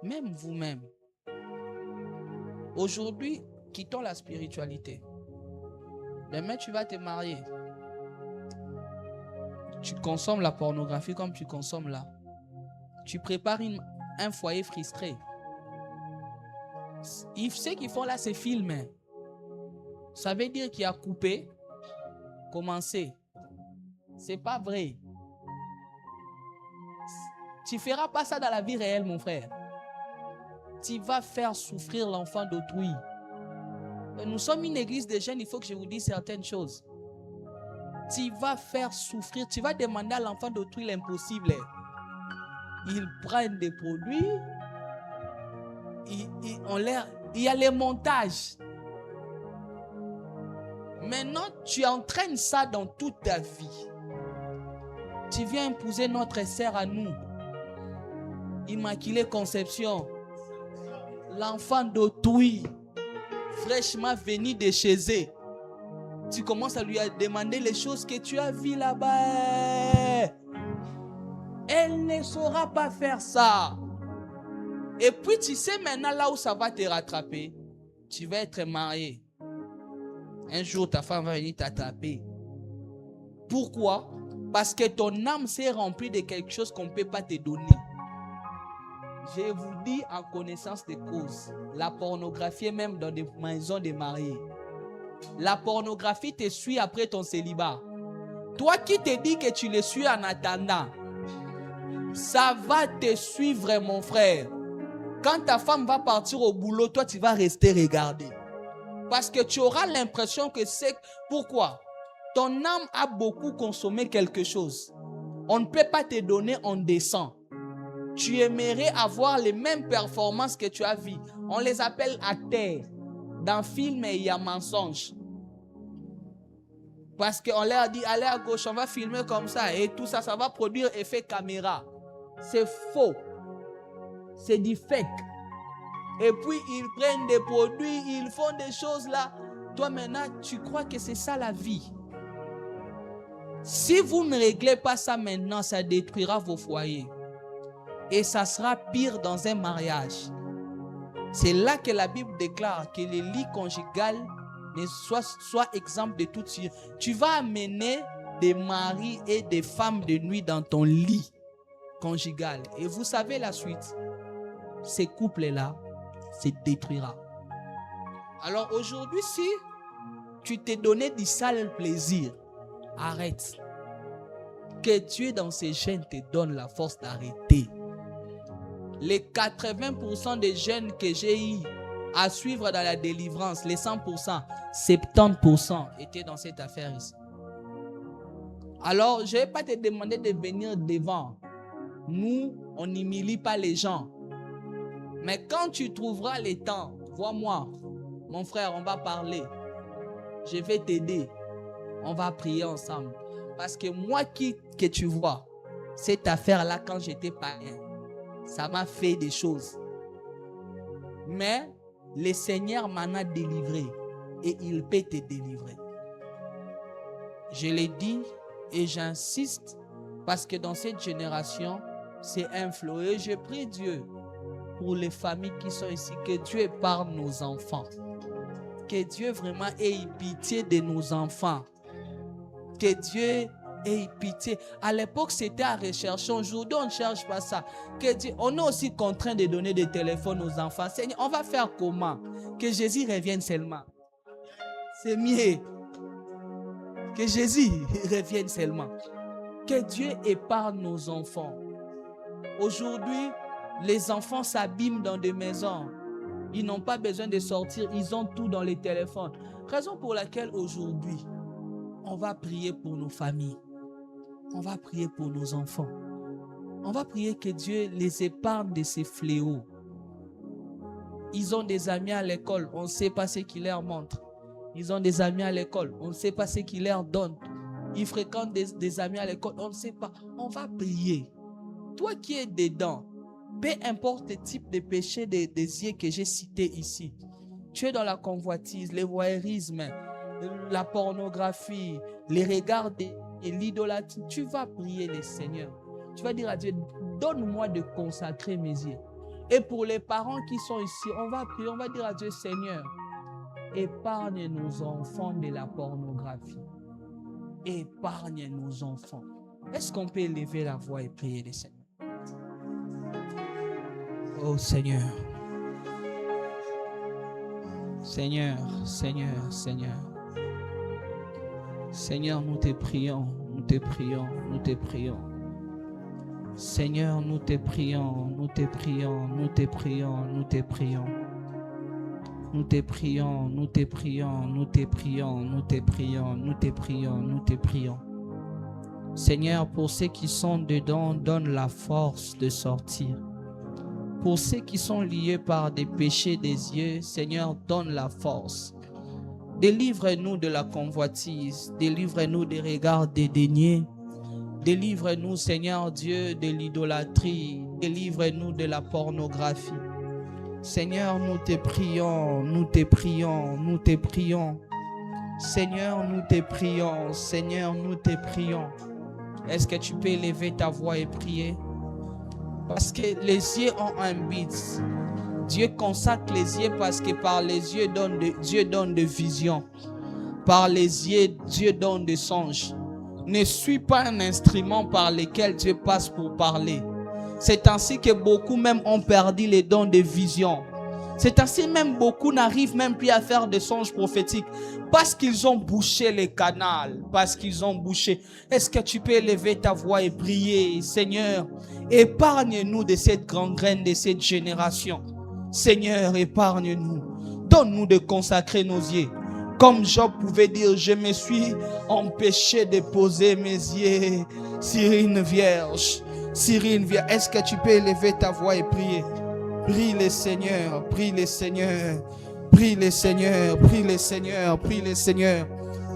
[SPEAKER 1] Même vous-même. Aujourd'hui, quittons la spiritualité. Demain, tu vas te marier. Tu consommes la pornographie comme tu consommes là. Tu prépares un foyer frustré. Ce qu'ils font là, c'est filmer. Ça veut dire qu'il a coupé, commencé. C'est pas vrai. Tu ne feras pas ça dans la vie réelle, mon frère. Tu vas faire souffrir l'enfant d'autrui. Nous sommes une église de jeunes, il faut que je vous dise certaines choses. Tu vas faire souffrir, tu vas demander à l'enfant d'autrui l'impossible. Ils prennent des produits, il y a les montages. Maintenant, tu entraînes ça dans toute ta vie. Tu viens épouser notre sœur à nous. Immaculée Conception. L'enfant d'autrui. Fraîchement venu de chez eux. Tu commences à lui demander les choses que tu as vues là-bas. Elle ne saura pas faire ça. Et puis tu sais maintenant là où ça va te rattraper. Tu vas être marié. Un jour ta femme va venir t'attraper. Pourquoi? Parce que ton âme s'est remplie de quelque chose qu'on ne peut pas te donner. Je vous dis en connaissance de cause. La pornographie est même dans des maisons de mariés. La pornographie te suit après ton célibat. Toi qui te dis que tu le suis en attendant, ça va te suivre mon frère. Quand ta femme va partir au boulot, toi tu vas rester regarder. Parce que tu auras l'impression que c'est... Pourquoi? Ton âme a beaucoup consommé quelque chose. On ne peut pas te donner en descend. Tu aimerais avoir les mêmes performances que tu as vues. On les appelle acteurs. Dans film, il y a mensonge. Parce qu'on leur dit, allez à gauche, on va filmer comme ça. Et tout ça, ça va produire effet caméra. C'est faux. C'est du fake. Et puis, ils prennent des produits, ils font des choses là. Toi, maintenant, tu crois que c'est ça la vie. Si vous ne réglez pas ça maintenant, ça détruira vos foyers. Et ça sera pire dans un mariage. C'est là que la Bible déclare que les lits conjugaux soient exemple de tout ça. Tu vas amener des maris et des femmes de nuit dans ton lit conjugal. Et vous savez la suite. Ces couples-là se détruira. Alors aujourd'hui, si tu t'es donné du sale plaisir, arrête. Que Dieu dans ses gènes te donne la force d'arrêter. Les 80% des jeunes que j'ai eu à suivre dans la délivrance, les 100%, 70% étaient dans cette affaire ici. Alors, je ne vais pas te demander de venir devant. Nous, on n'humilie pas les gens. Mais quand tu trouveras le temps, vois-moi, mon frère, on va parler. Je vais t'aider. On va prier ensemble. Parce que moi que tu vois, cette affaire-là, quand j'étais païen, ça m'a fait des choses. Mais le Seigneur m'en a délivré et il peut te délivrer. Je l'ai dit et j'insiste parce que dans cette génération, c'est influé. Je prie Dieu pour les familles qui sont ici, que Dieu épargne nos enfants. Que Dieu vraiment ait pitié de nos enfants. Que Dieu ait pitié. À l'époque, c'était à rechercher. Aujourd'hui, on ne cherche pas ça. Que Dieu, on est aussi contraint de donner des téléphones aux enfants. Seigneur, on va faire comment? Que Jésus revienne seulement. C'est mieux. Que Jésus revienne seulement. Que Dieu épargne nos enfants. Aujourd'hui, les enfants s'abîment dans des maisons. Ils n'ont pas besoin de sortir. Ils ont tout dans les téléphones. Raison pour laquelle aujourd'hui, on va prier pour nos familles. On va prier pour nos enfants. On va prier que Dieu les épargne de ces fléaux. Ils ont des amis à l'école. On ne sait pas ce qu'ils leur montrent. Ils ont des amis à l'école. On ne sait pas ce qu'ils leur donnent. Ils fréquentent des amis à l'école. On ne sait pas. On va prier. Toi qui es dedans, peu importe le type de péché des yeux que j'ai cités ici. Tu es dans la convoitise, le voyeurisme, la pornographie, les regards et l'idolâtrie. Tu vas prier le Seigneur. Tu vas dire à Dieu, donne-moi de consacrer mes yeux. Et pour les parents qui sont ici, on va prier, on va dire à Dieu, Seigneur, épargne nos enfants de la pornographie. Épargne nos enfants. Est-ce qu'on peut élever la voix et prier le Seigneur? Oh Seigneur. Seigneur, Seigneur, Seigneur. Seigneur, nous te prions, nous te prions, nous te prions. Seigneur, nous te prions, nous te prions, nous te prions, nous te prions. Nous te prions, nous te prions, nous te prions, nous te prions, nous te prions, nous te prions. Seigneur, pour ceux qui sont dedans, donne la force de sortir. Pour ceux qui sont liés par des péchés des yeux, Seigneur, donne la force. Délivre-nous de la convoitise. Délivre-nous des regards dédaignés. Délivre-nous, Seigneur Dieu, de l'idolâtrie. Délivre-nous de la pornographie. Seigneur, nous te prions, nous te prions, nous te prions. Seigneur, nous te prions, Seigneur, nous te prions. Est-ce que tu peux élever ta voix et prier? Parce que les yeux ont un but. Dieu consacre les yeux parce que par les yeux, Dieu donne de vision. Par les yeux, Dieu donne des songes. Ne suis pas un instrument par lequel Dieu passe pour parler. C'est ainsi que beaucoup même ont perdu les dons de vision. C'est ainsi même beaucoup n'arrivent même plus à faire des songes prophétiques. Parce qu'ils ont bouché les canaux. Parce qu'ils ont bouché. Est-ce que tu peux élever ta voix et prier? Seigneur, épargne-nous de cette gangrène de cette génération. Seigneur, épargne-nous. Donne-nous de consacrer nos yeux. Comme Job pouvait dire, je me suis empêché de poser mes yeux sur une vierge. Sur une vierge. Est-ce que tu peux élever ta voix et prier? Prie le Seigneur, prie le Seigneur, prie le Seigneur, prie le Seigneur, prie le Seigneur.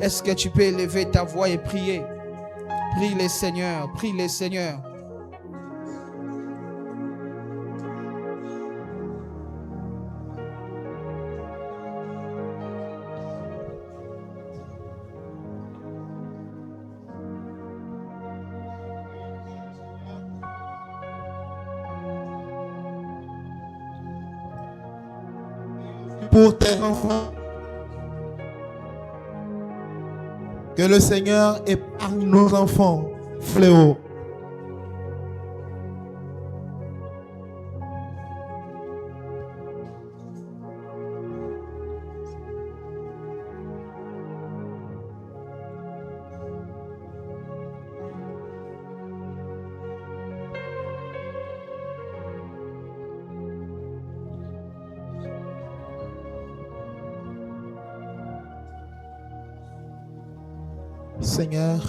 [SPEAKER 1] Est-ce que tu peux élever ta voix et prier? Prie le Seigneur, prie le Seigneur.
[SPEAKER 2] Pour tes enfants, que le Seigneur épargne nos enfants, fléau. Seigneur,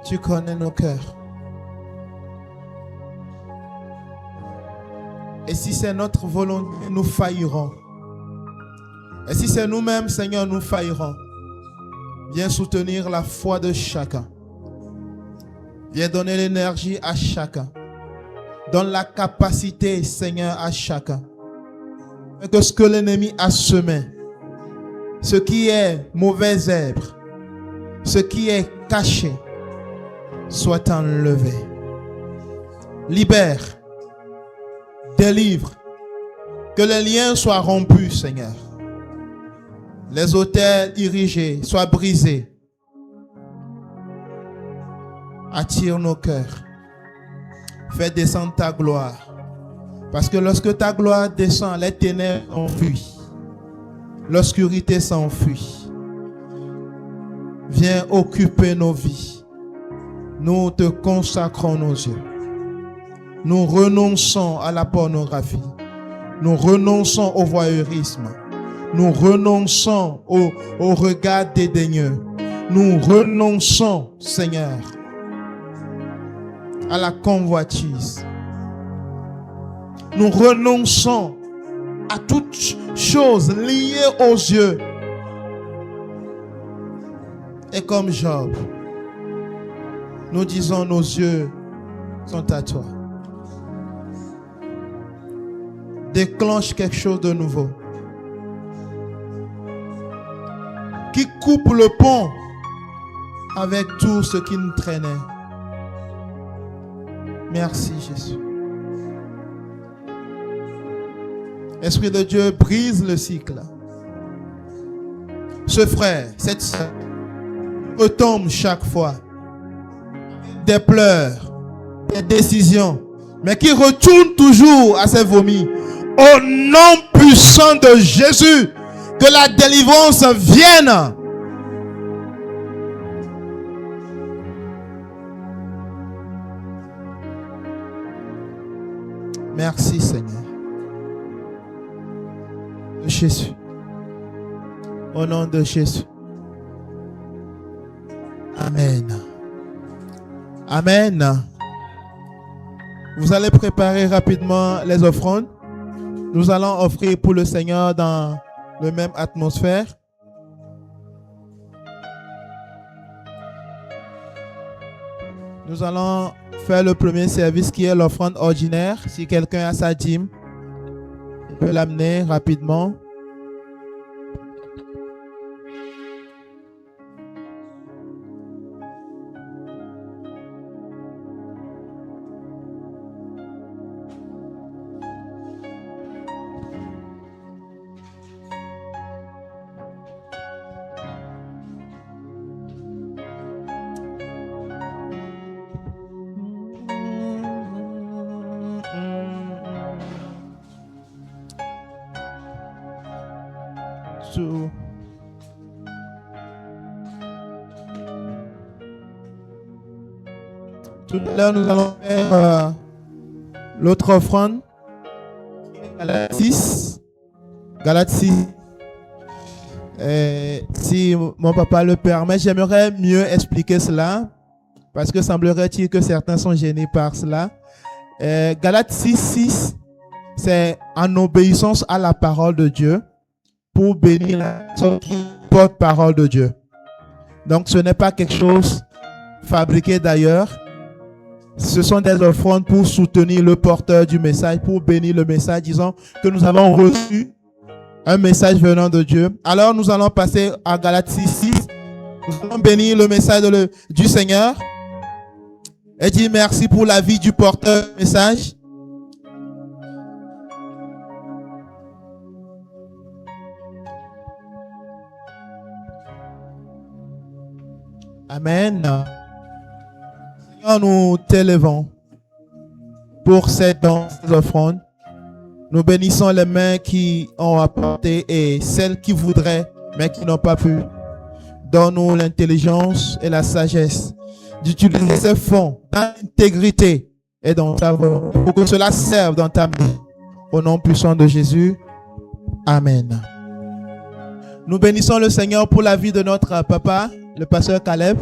[SPEAKER 2] tu connais nos cœurs. Et si c'est notre volonté, nous faillirons. Et si c'est nous-mêmes, Seigneur, nous faillirons. Viens soutenir la foi de chacun. Viens donner l'énergie à chacun. Donne la capacité, Seigneur, à chacun. Et que ce que l'ennemi a semé, ce qui est mauvais herbe, ce qui est caché, soit enlevé. Libère, délivre, que les liens soient rompus, Seigneur. Les autels érigés soient brisés. Attire nos cœurs. Fais descendre ta gloire. Parce que lorsque ta gloire descend, les ténèbres s'enfuient. L'obscurité s'enfuit. Viens occuper nos vies. Nous te consacrons nos yeux. Nous renonçons à la pornographie. Nous renonçons au voyeurisme. Nous renonçons au regard dédaigneux. Nous renonçons, Seigneur, à la convoitise. Nous renonçons à toutes choses liées aux yeux. Et comme Job, nous disons nos yeux sont à toi. Déclenche quelque chose de nouveau. Qui coupe le pont avec tout ce qui nous traînait. Merci Jésus. Esprit de Dieu, brise le cycle. Ce frère, cette sœur, retombe chaque fois. Des pleurs, des décisions, mais qui retourne toujours à ses vomis. Au nom puissant de Jésus, que la délivrance vienne. Merci Seigneur. De Jésus. Au nom de Jésus. Amen. Amen. Vous allez préparer rapidement les offrandes. Nous allons offrir pour le Seigneur dans la même atmosphère. Nous allons faire le premier service qui est l'offrande ordinaire. Si quelqu'un a sa dîme, il peut l'amener rapidement. Tout à l'heure, nous allons faire l'autre offrande. Galates 6. Galates 6. Si mon papa le permet, j'aimerais mieux expliquer cela parce que semblerait-il que certains sont gênés par cela. Galates 6, c'est en obéissance à la parole de Dieu pour bénir la porte-parole de Dieu. Donc ce n'est pas quelque chose fabriqué d'ailleurs. Ce sont des offrandes pour soutenir le porteur du message, pour bénir le message, disons que nous avons reçu un message venant de Dieu. Alors nous allons passer à Galates 6. Nous allons bénir le message du Seigneur et dire merci pour la vie du porteur du message. Amen. Seigneur, nous t'élevons pour cette offrande. Nous bénissons les mains qui ont apporté et celles qui voudraient mais qui n'ont pas pu. Donne-nous l'intelligence et la sagesse d'utiliser ces fonds dans l'intégrité et dans ta volonté pour que cela serve dans ta vie. Au nom puissant de Jésus. Amen. Nous bénissons le Seigneur pour la vie de notre papa, le pasteur Caleb.